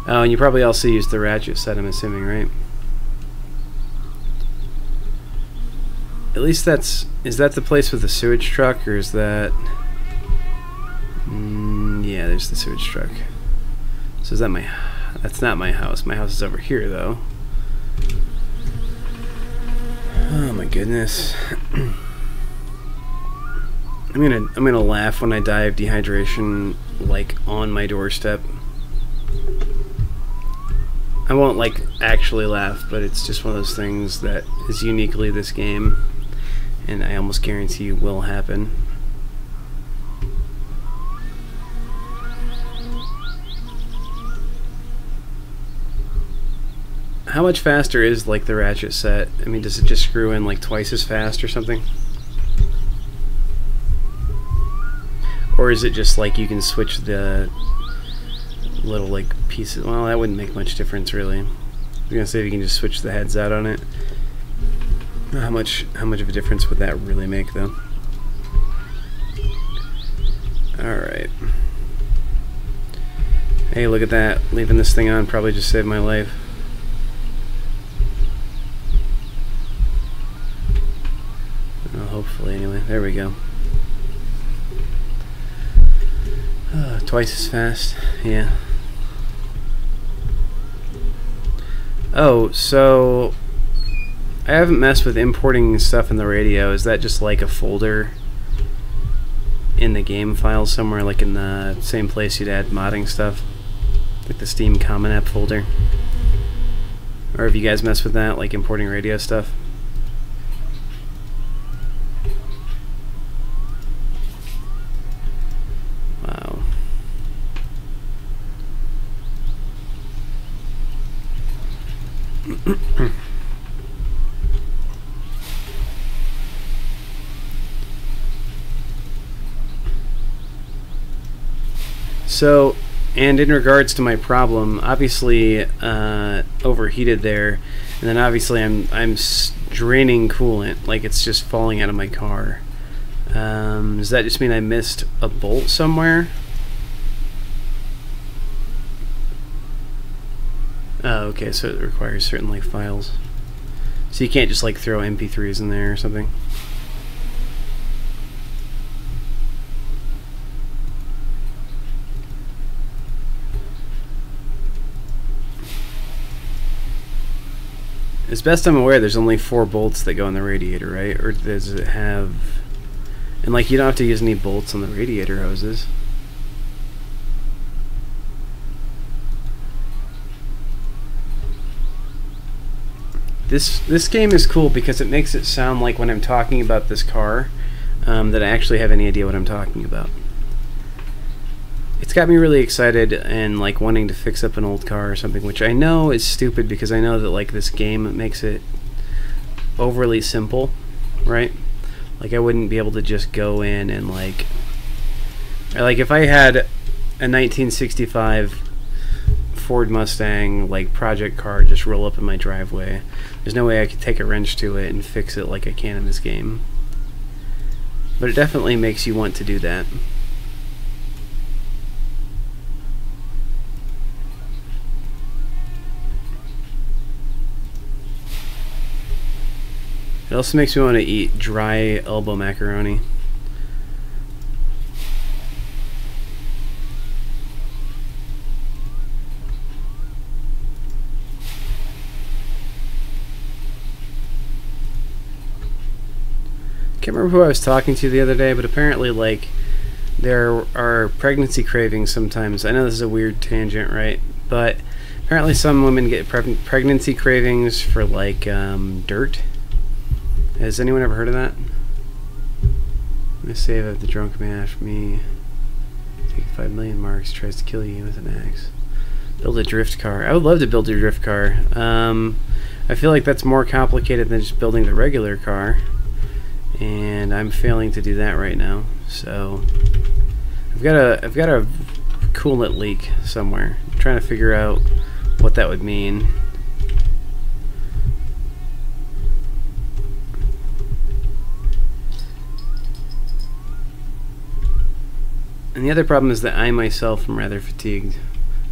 Oh, and you probably also use the ratchet set, I'm assuming, right? At least is that the place with the sewage truck, or is that... yeah, there's the sewage truck. So is that my... That's not my house. My house is over here, though. Oh my goodness. I'm gonna laugh when I die of dehydration, like on my doorstep. I won't like actually laugh, but it's just one of those things that is uniquely this game, and I almost guarantee you will happen. How much faster is like the ratchet set? I mean, does it just screw in like twice as fast or something? Or is it just like you can switch the little like pieces? Well, that wouldn't make much difference really. I was gonna say if you can just switch the heads out on it. How much of a difference would that really make though? Alright. Hey, look at that. Leaving this thing on probably just saved my life. Well, hopefully anyway. There we go. Twice as fast, yeah. Oh, so I haven't messed with importing stuff in the radio. Is that just like a folder in the game file somewhere, like in the same place you'd add modding stuff? Like the Steam Common App folder? Or have you guys messed with that, like importing radio stuff? Wow. So, and in regards to my problem, obviously overheated there, and then obviously I'm draining coolant, like it's just falling out of my car. Does that just mean I missed a bolt somewhere? Oh, okay, so it requires certain like files. So you can't just like throw MP3s in there or something? As best I'm aware, there's only 4 bolts that go in the radiator, right? Or does it have... And like you don't have to use any bolts on the radiator hoses. This game is cool because it makes it sound like when I'm talking about this car that I actually have any idea what I'm talking about. It's got me really excited and like wanting to fix up an old car or something, which I know is stupid because I know that like this game makes it overly simple, right? Like I wouldn't be able to just go in and like if I had a 1965 Ford Mustang like project car just roll up in my driveway, there's no way I could take a wrench to it and fix it like I can in this game. But it definitely makes you want to do that. It also makes me want to eat dry elbow macaroni. Can't remember who I was talking to the other day, but apparently like there are pregnancy cravings sometimes. I know this is a weird tangent, right? But apparently some women get pregnancy cravings for like dirt. Has anyone ever heard of that? Let me save up the drunk man after me. Take 5 million marks, tries to kill you with an axe. Build a drift car. I would love to build a drift car. I feel like that's more complicated than just building the regular car. And I'm failing to do that right now. So I've got a coolant leak somewhere. I'm trying to figure out what that would mean. And the other problem is that I myself am rather fatigued.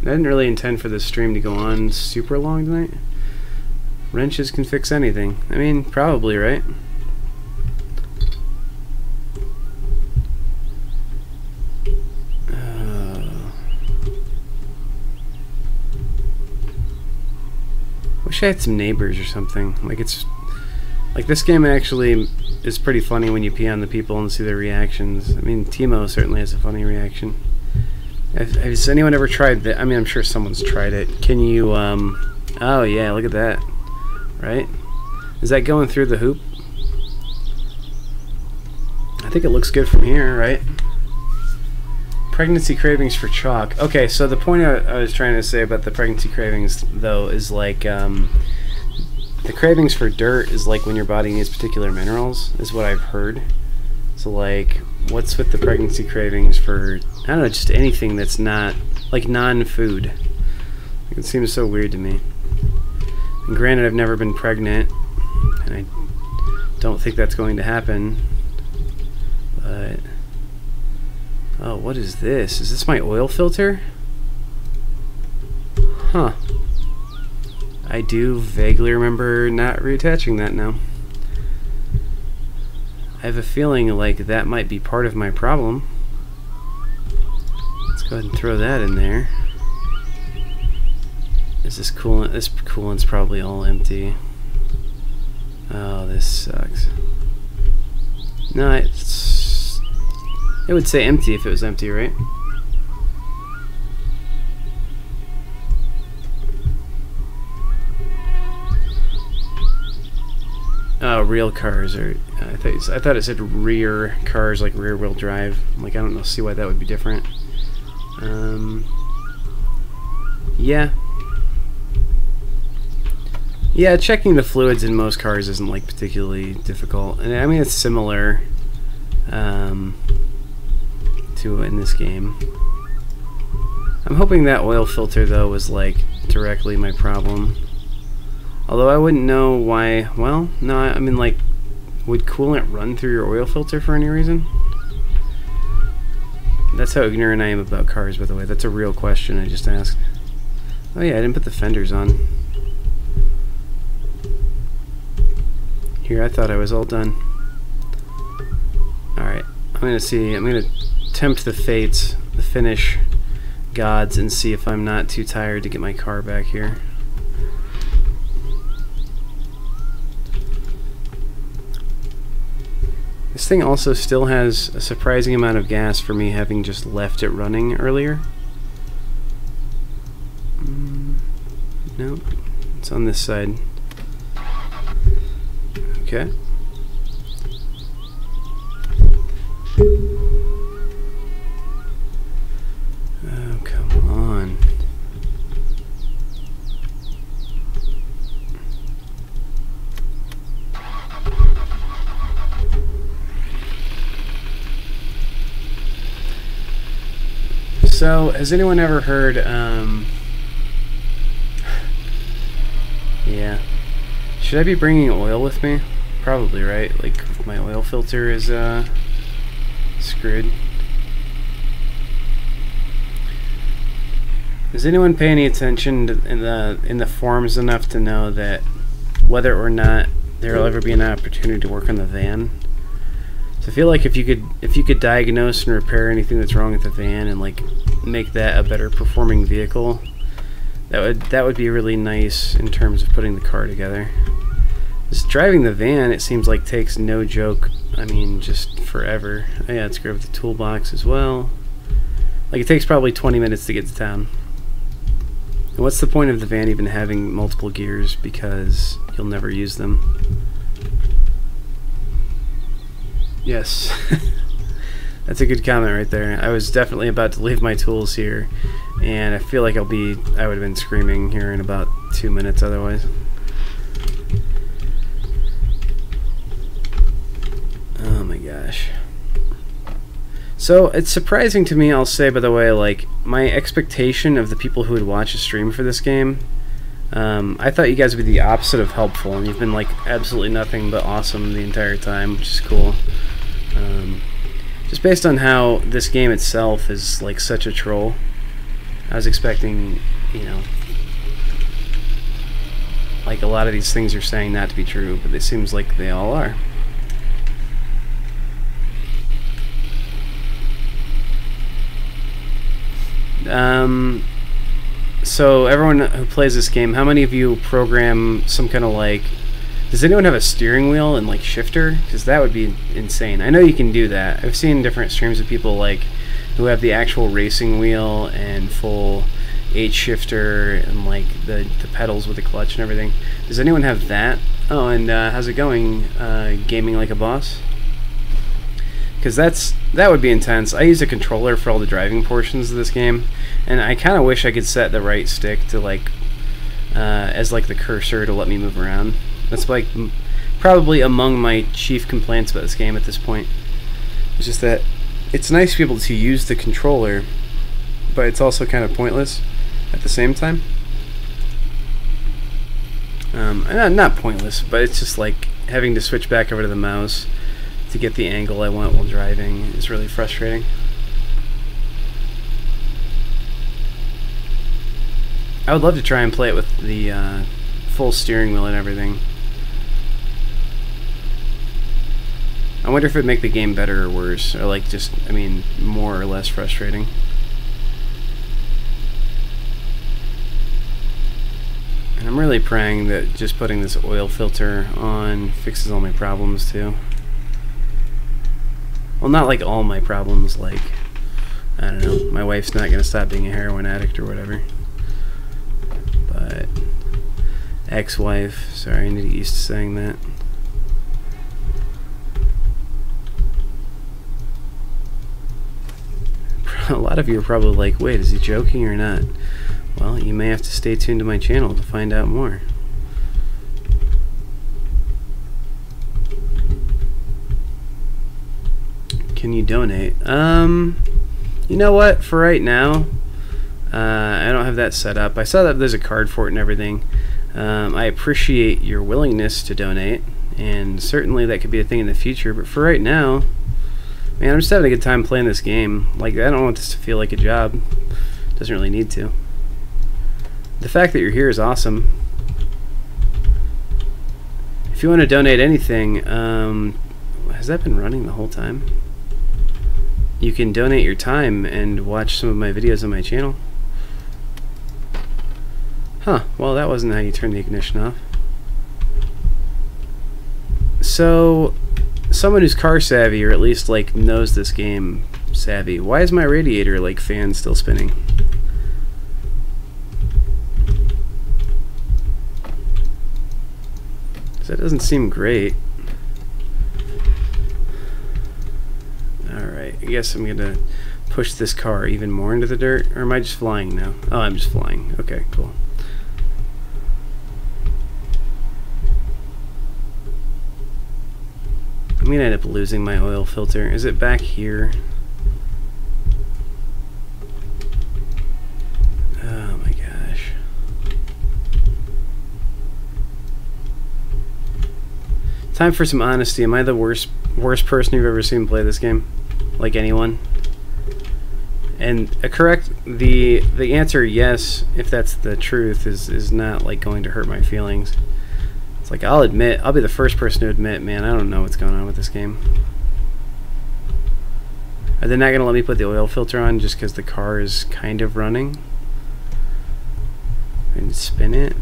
I didn't really intend for this stream to go on super long tonight. Wrenches can fix anything. I mean, probably, right? Wish I had some neighbors or something. Like this game actually is pretty funny when you pee on the people and see their reactions. I mean, Timo certainly has a funny reaction. Has anyone ever tried that? I mean, I'm sure someone's tried it. Can you Oh yeah, look at that. Right? Is that going through the hoop? I think it looks good from here, right? Pregnancy cravings for chalk. Okay, so the point I was trying to say about the pregnancy cravings, though, is like the cravings for dirt is like when your body needs particular minerals, is what I've heard. So like, what's with the pregnancy cravings for, I don't know, just anything that's not, like non-food. It seems so weird to me. And granted, I've never been pregnant, and I don't think that's going to happen, but... Oh, what is this? Is this my oil filter? Huh. I do vaguely remember not reattaching that now. I have a feeling like that might be part of my problem. Let's go ahead and throw that in there. Is this coolant? This coolant's probably all empty. Oh, this sucks. No, it would say empty if it was empty, right? Oh, real cars are. I thought it said rear cars, like rear wheel drive. Like, I don't know. See why that would be different. Yeah. Yeah, checking the fluids in most cars isn't like particularly difficult, and I mean it's similar to in this game. I'm hoping that oil filter though was like directly my problem. Although I wouldn't know why. Well, no, I mean, like, would coolant run through your oil filter for any reason? That's how ignorant I am about cars, by the way. That's a real question I just asked. Oh yeah, I didn't put the fenders on. Here, I thought I was all done. Alright, I'm gonna tempt the fates, the Finnish gods, and see if I'm not too tired to get my car back here. This thing also still has a surprising amount of gas for me having just left it running earlier. Nope, it's on this side. Okay. Oh, come on. So, has anyone ever heard, yeah. Should I be bringing oil with me? Probably, right? Like, if my oil filter is, screwed. Does anyone pay any attention to, in the forums enough to know that whether or not there will ever be an opportunity to work on the van? So I feel like if you could diagnose and repair anything that's wrong with the van and like make that a better performing vehicle, that would be really nice in terms of putting the car together. Just driving the van, it seems like, takes no joke. I mean, just forever. Oh yeah, let's grab the toolbox as well. Like, it takes probably 20 minutes to get to town. And what's the point of the van even having multiple gears, because you'll never use them? Yes. That's a good comment right there. I was definitely about to leave my tools here, and I feel like I would have been screaming here in about 2 minutes otherwise. Oh my gosh. So it's surprising to me, I'll say, by the way, like, my expectation of the people who would watch a stream for this game, I thought you guys would be the opposite of helpful, and you've been like absolutely nothing but awesome the entire time, which is cool. Just based on how this game itself is like such a troll, I was expecting, you know, like a lot of these things you're saying not to be true, but it seems like they all are. So everyone who plays this game, how many of you program some kind of like, does anyone have a steering wheel and like shifter? Because that would be insane. I know you can do that. I've seen different streams of people like who have the actual racing wheel and full H shifter and like the pedals with the clutch and everything. Does anyone have that? Oh, and how's it going? Gaming like a boss? Because that would be intense. I use a controller for all the driving portions of this game, and I kind of wish I could set the right stick to like as like the cursor to let me move around. That's like probably among my chief complaints about this game at this point. It's just that it's nice to be able to use the controller, but it's also kind of pointless at the same time. Not pointless, but it's just like having to switch back over to the mouse to get the angle I want while driving is really frustrating. I would love to try and play it with the full steering wheel and everything. I wonder if it'd make the game better or worse, or like just, I mean, more or less frustrating. And I'm really praying that just putting this oil filter on fixes all my problems too. Well, not like all my problems, like, I don't know, my wife's not gonna stop being a heroin addict or whatever. But, ex-wife, sorry, I need to get used to saying that. A lot of you are probably like, wait, is he joking or not? Well, you may have to stay tuned to my channel to find out more. Can you donate? You know what? For right now, I don't have that set up. I saw that there's a card for it and everything. I appreciate your willingness to donate, and certainly that could be a thing in the future, but for right now, man, I'm just having a good time playing this game. Like, I don't want this to feel like a job. It doesn't really need to. The fact that you're here is awesome. If you want to donate anything, has that been running the whole time? You can donate your time and watch some of my videos on my channel. Huh, well that wasn't how you turn the ignition off. So, someone who's car savvy, or at least like knows this game savvy, why is my radiator like fan still spinning? That doesn't seem great. Alright, I guess I'm gonna push this car even more into the dirt, or am I just flying now? Oh, I'm just flying. Okay, cool. I'm gonna end up losing my oil filter. Is it back here? Oh my gosh. Time for some honesty. Am I the worst person you've ever seen play this game? Like anyone? And the answer yes, if that's the truth, is not like going to hurt my feelings. It's like I'll be the first person to admit, man, I don't know what's going on with this game. Are they not gonna let me put the oil filter on just because the car is kind of running? And spin it.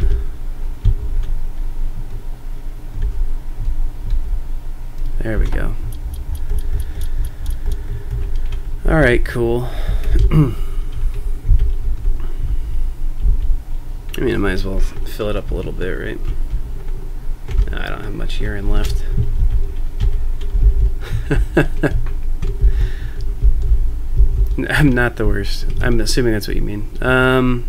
There we go. Alright, cool. I mean, I might as well fill it up a little bit, right? No, I don't have much urine left. I'm not the worst. I'm assuming that's what you mean. I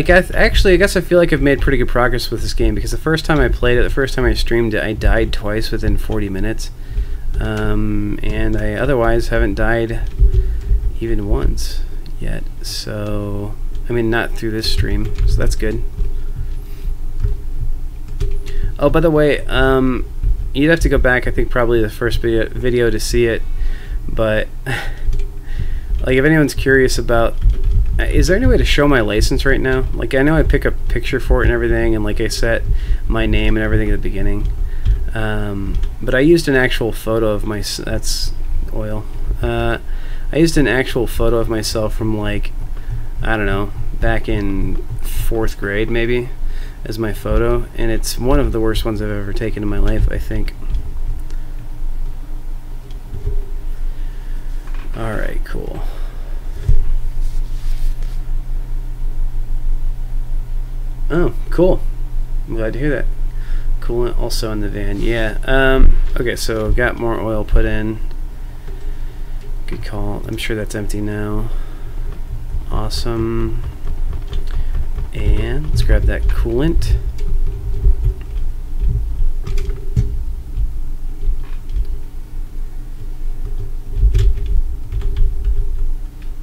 guess I feel like I've made pretty good progress with this game, because the first time I played it, the first time I streamed it, I died twice within 40 minutes. And I otherwise haven't died even once yet. So, I mean, not through this stream, so that's good. Oh, by the way, you'd have to go back, I think probably the first video to see it, but like if anyone's curious about, is there any way to show my license right now? Like, I know I pick a picture for it and everything, and like I set my name and everything at the beginning, but I used an actual photo of my, that's oil, I used an actual photo of myself from like, I don't know, back in 4th grade maybe, as my photo, and it's one of the worst ones I've ever taken in my life, I think. Alright, cool. Cool. I'm glad to hear that. Coolant also in the van. Yeah. Okay, so got more oil put in. Good call. I'm sure that's empty now. Awesome. And let's grab that coolant.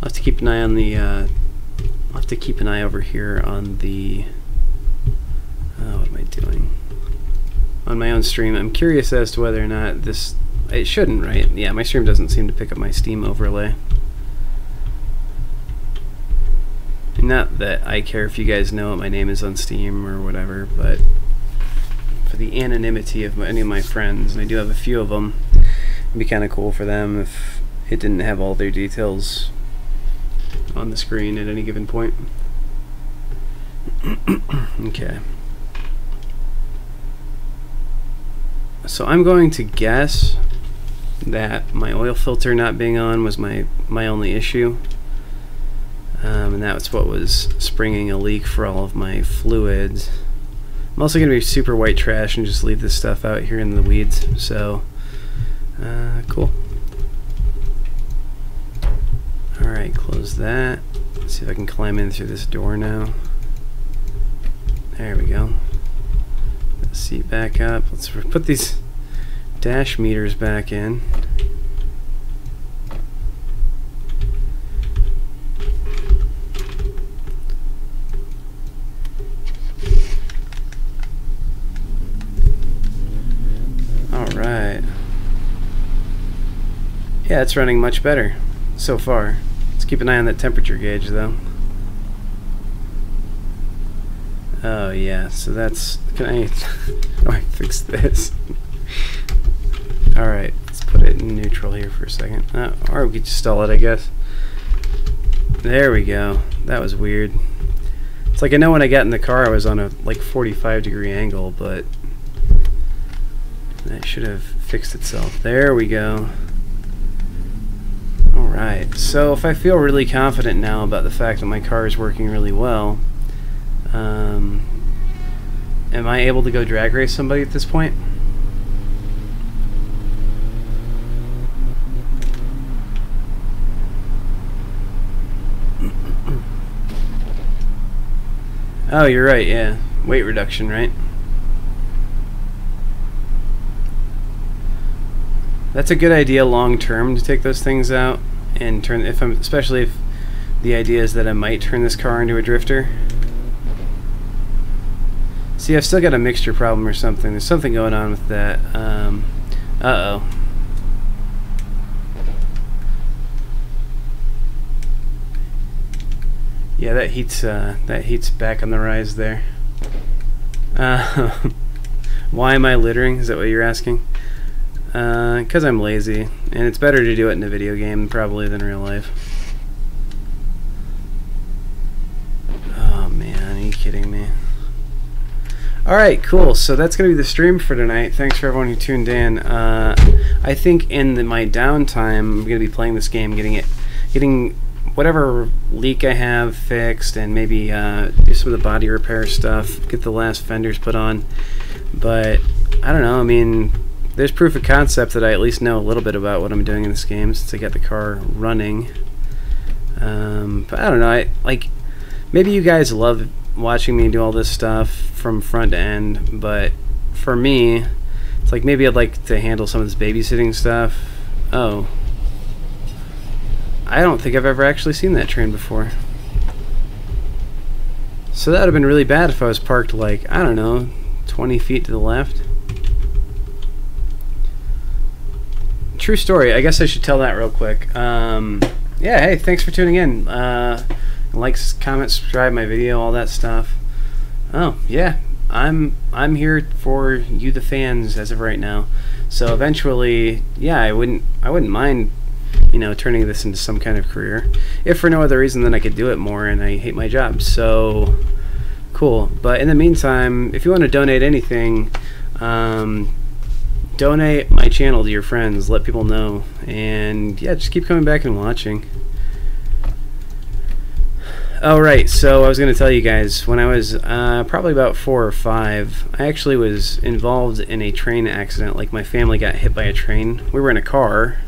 I'll have to keep an eye on the I'll have to keep an eye over here on the what am I doing? On my own stream. I'm curious as to whether or not this, it shouldn't, right? Yeah, my stream doesn't seem to pick up my Steam overlay. Not that I care if you guys know what my name is on Steam or whatever, but for the anonymity of any of my friends, and I do have a few of them, it'd be kind of cool for them if it didn't have all their details on the screen at any given point. Okay. So I'm going to guess that my oil filter not being on was my only issue. And that's what was springing a leak for all of my fluids. I'm also going to be super white trash and just leave this stuff out here in the weeds. So, cool. Alright, close that. Let's see if I can climb in through this door now. There we go. Put the seat back up. Let's put these dash meters back in. Alright. Yeah, it's running much better so far. Let's keep an eye on that temperature gauge though. Oh yeah, so that's, can I, how do I fix this? Alright, let's put it in neutral here for a second. Or we could just stall it, I guess. There we go. That was weird. It's like I know when I got in the car I was on a like 45-degree angle, but that should have fixed itself. There we go. Alright, so if I feel really confident now about the fact that my car is working really well, am I able to go drag race somebody at this point? Oh, you're right, yeah. Weight reduction, right? That's a good idea long term to take those things out and turn, especially if the idea is that I might turn this car into a drifter. See, I've still got a mixture problem or something. There's something going on with that. Uh-oh. Yeah, that heat's back on the rise there. Why am I littering? Is that what you're asking? Because I'm lazy, and it's better to do it in a video game probably than real life. Oh man, are you kidding me? Alright, cool. So that's going to be the stream for tonight. Thanks for everyone who tuned in. I think in my downtime, I'm going to be playing this game, getting whatever leak I have fixed, and maybe do some of the body repair stuff, get the last fenders put on. But I don't know, I mean, there's proof of concept that I at least know a little bit about what I'm doing in this game since I got the car running. But I don't know, maybe you guys love watching me do all this stuff from front to end, but for me, it's like maybe I'd like to handle some of this babysitting stuff. Oh. I don't think I've ever actually seen that train before. So that would have been really bad if I was parked like, I don't know, 20 feet to the left. True story. I guess I should tell that real quick. Yeah, hey, thanks for tuning in. Like, comment, subscribe my video, all that stuff. Oh, yeah. I'm here for you the fans as of right now. So eventually, yeah, I wouldn't mind, you know, turning this into some kind of career, if for no other reason than I could do it more and I hate my job. So cool. But in the meantime, if you want to donate anything, donate my channel to your friends, let people know, and yeah, just keep coming back and watching. Oh, right. So I was going to tell you guys, when I was probably about 4 or 5, I actually was involved in a train accident. Like, my family got hit by a train. We were in a car.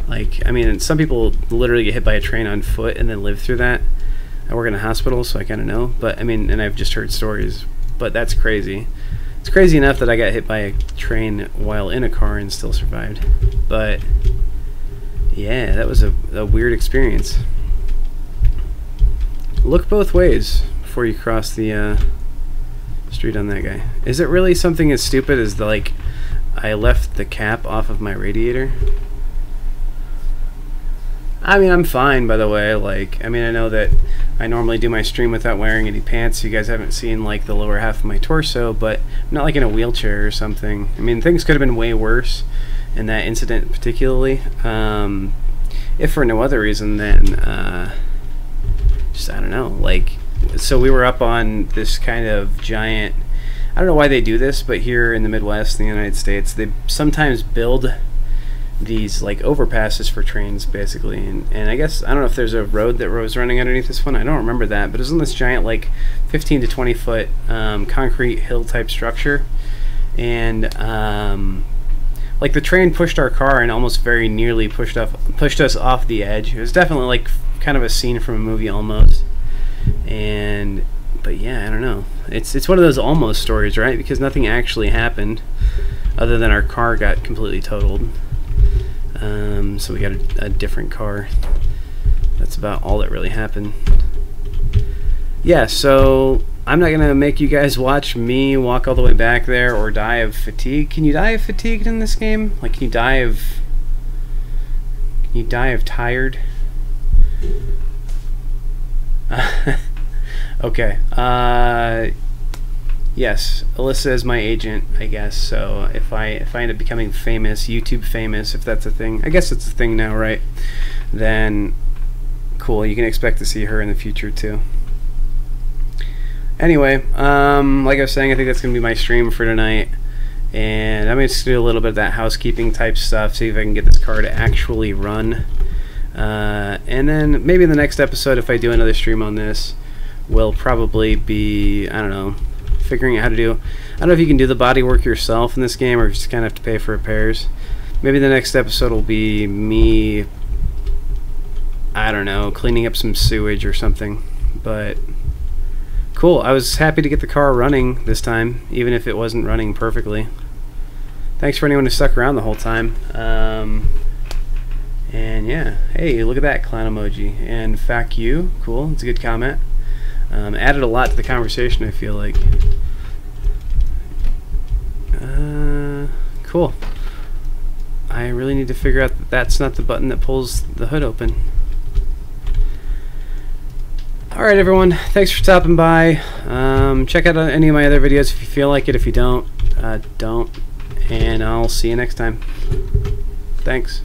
Like, I mean, some people literally get hit by a train on foot and then live through that. I work in a hospital, so I kind of know. But, I mean, and I've just heard stories. But that's crazy. It's crazy enough that I got hit by a train while in a car and still survived. But, yeah, that was a weird experience. Look both ways before you cross the street on that guy. Is it really something as stupid as like I left the cap off of my radiator? I mean, I'm fine, by the way. Like, I mean, I know that I normally do my stream without wearing any pants. You guys haven't seen like the lower half of my torso, but I'm not like in a wheelchair or something. I mean, things could have been way worse in that incident particularly. If for no other reason than just, I don't know, like, so we were up on this kind of giant, I don't know why they do this, but here in the Midwest in the United States, they sometimes build these like overpasses for trains basically, and I guess, I don't know if there's a road that was running underneath this one, I don't remember that, but it was on this giant like 15 to 20 foot concrete hill type structure, and like the train pushed our car and almost very nearly pushed us off the edge. It was definitely like kind of a scene from a movie almost. But yeah, I don't know. It's one of those almost stories, right? Because nothing actually happened other than our car got completely totaled. So we got a different car. That's about all that really happened. Yeah, so I'm not gonna make you guys watch me walk all the way back there or die of fatigue. Can you die of fatigue in this game? Like, can you die of tired? Okay. Yes, Alyssa is my agent, I guess. So if I end up becoming famous, YouTube famous, if that's a thing, I guess it's a thing now, right? Then cool. You can expect to see her in the future too. Anyway, like I was saying, I think that's gonna be my stream for tonight, and I'm just gonna do a little bit of that housekeeping type stuff, see if I can get this car to actually run. And then maybe in the next episode, if I do another stream on this, will probably be, I don't know, figuring out how to do, I don't know if you can do the body work yourself in this game or if you just kind of have to pay for repairs. Maybe the next episode will be me, I don't know, cleaning up some sewage or something. But cool, I was happy to get the car running this time, even if it wasn't running perfectly. Thanks for anyone who stuck around the whole time. And yeah, hey, look at that clown emoji. And fuck you, cool, it's a good comment. Added a lot to the conversation, I feel like. Cool. I really need to figure out that that's not the button that pulls the hood open. Alright everyone, thanks for stopping by. Check out any of my other videos if you feel like it. If you don't, don't. And I'll see you next time. Thanks.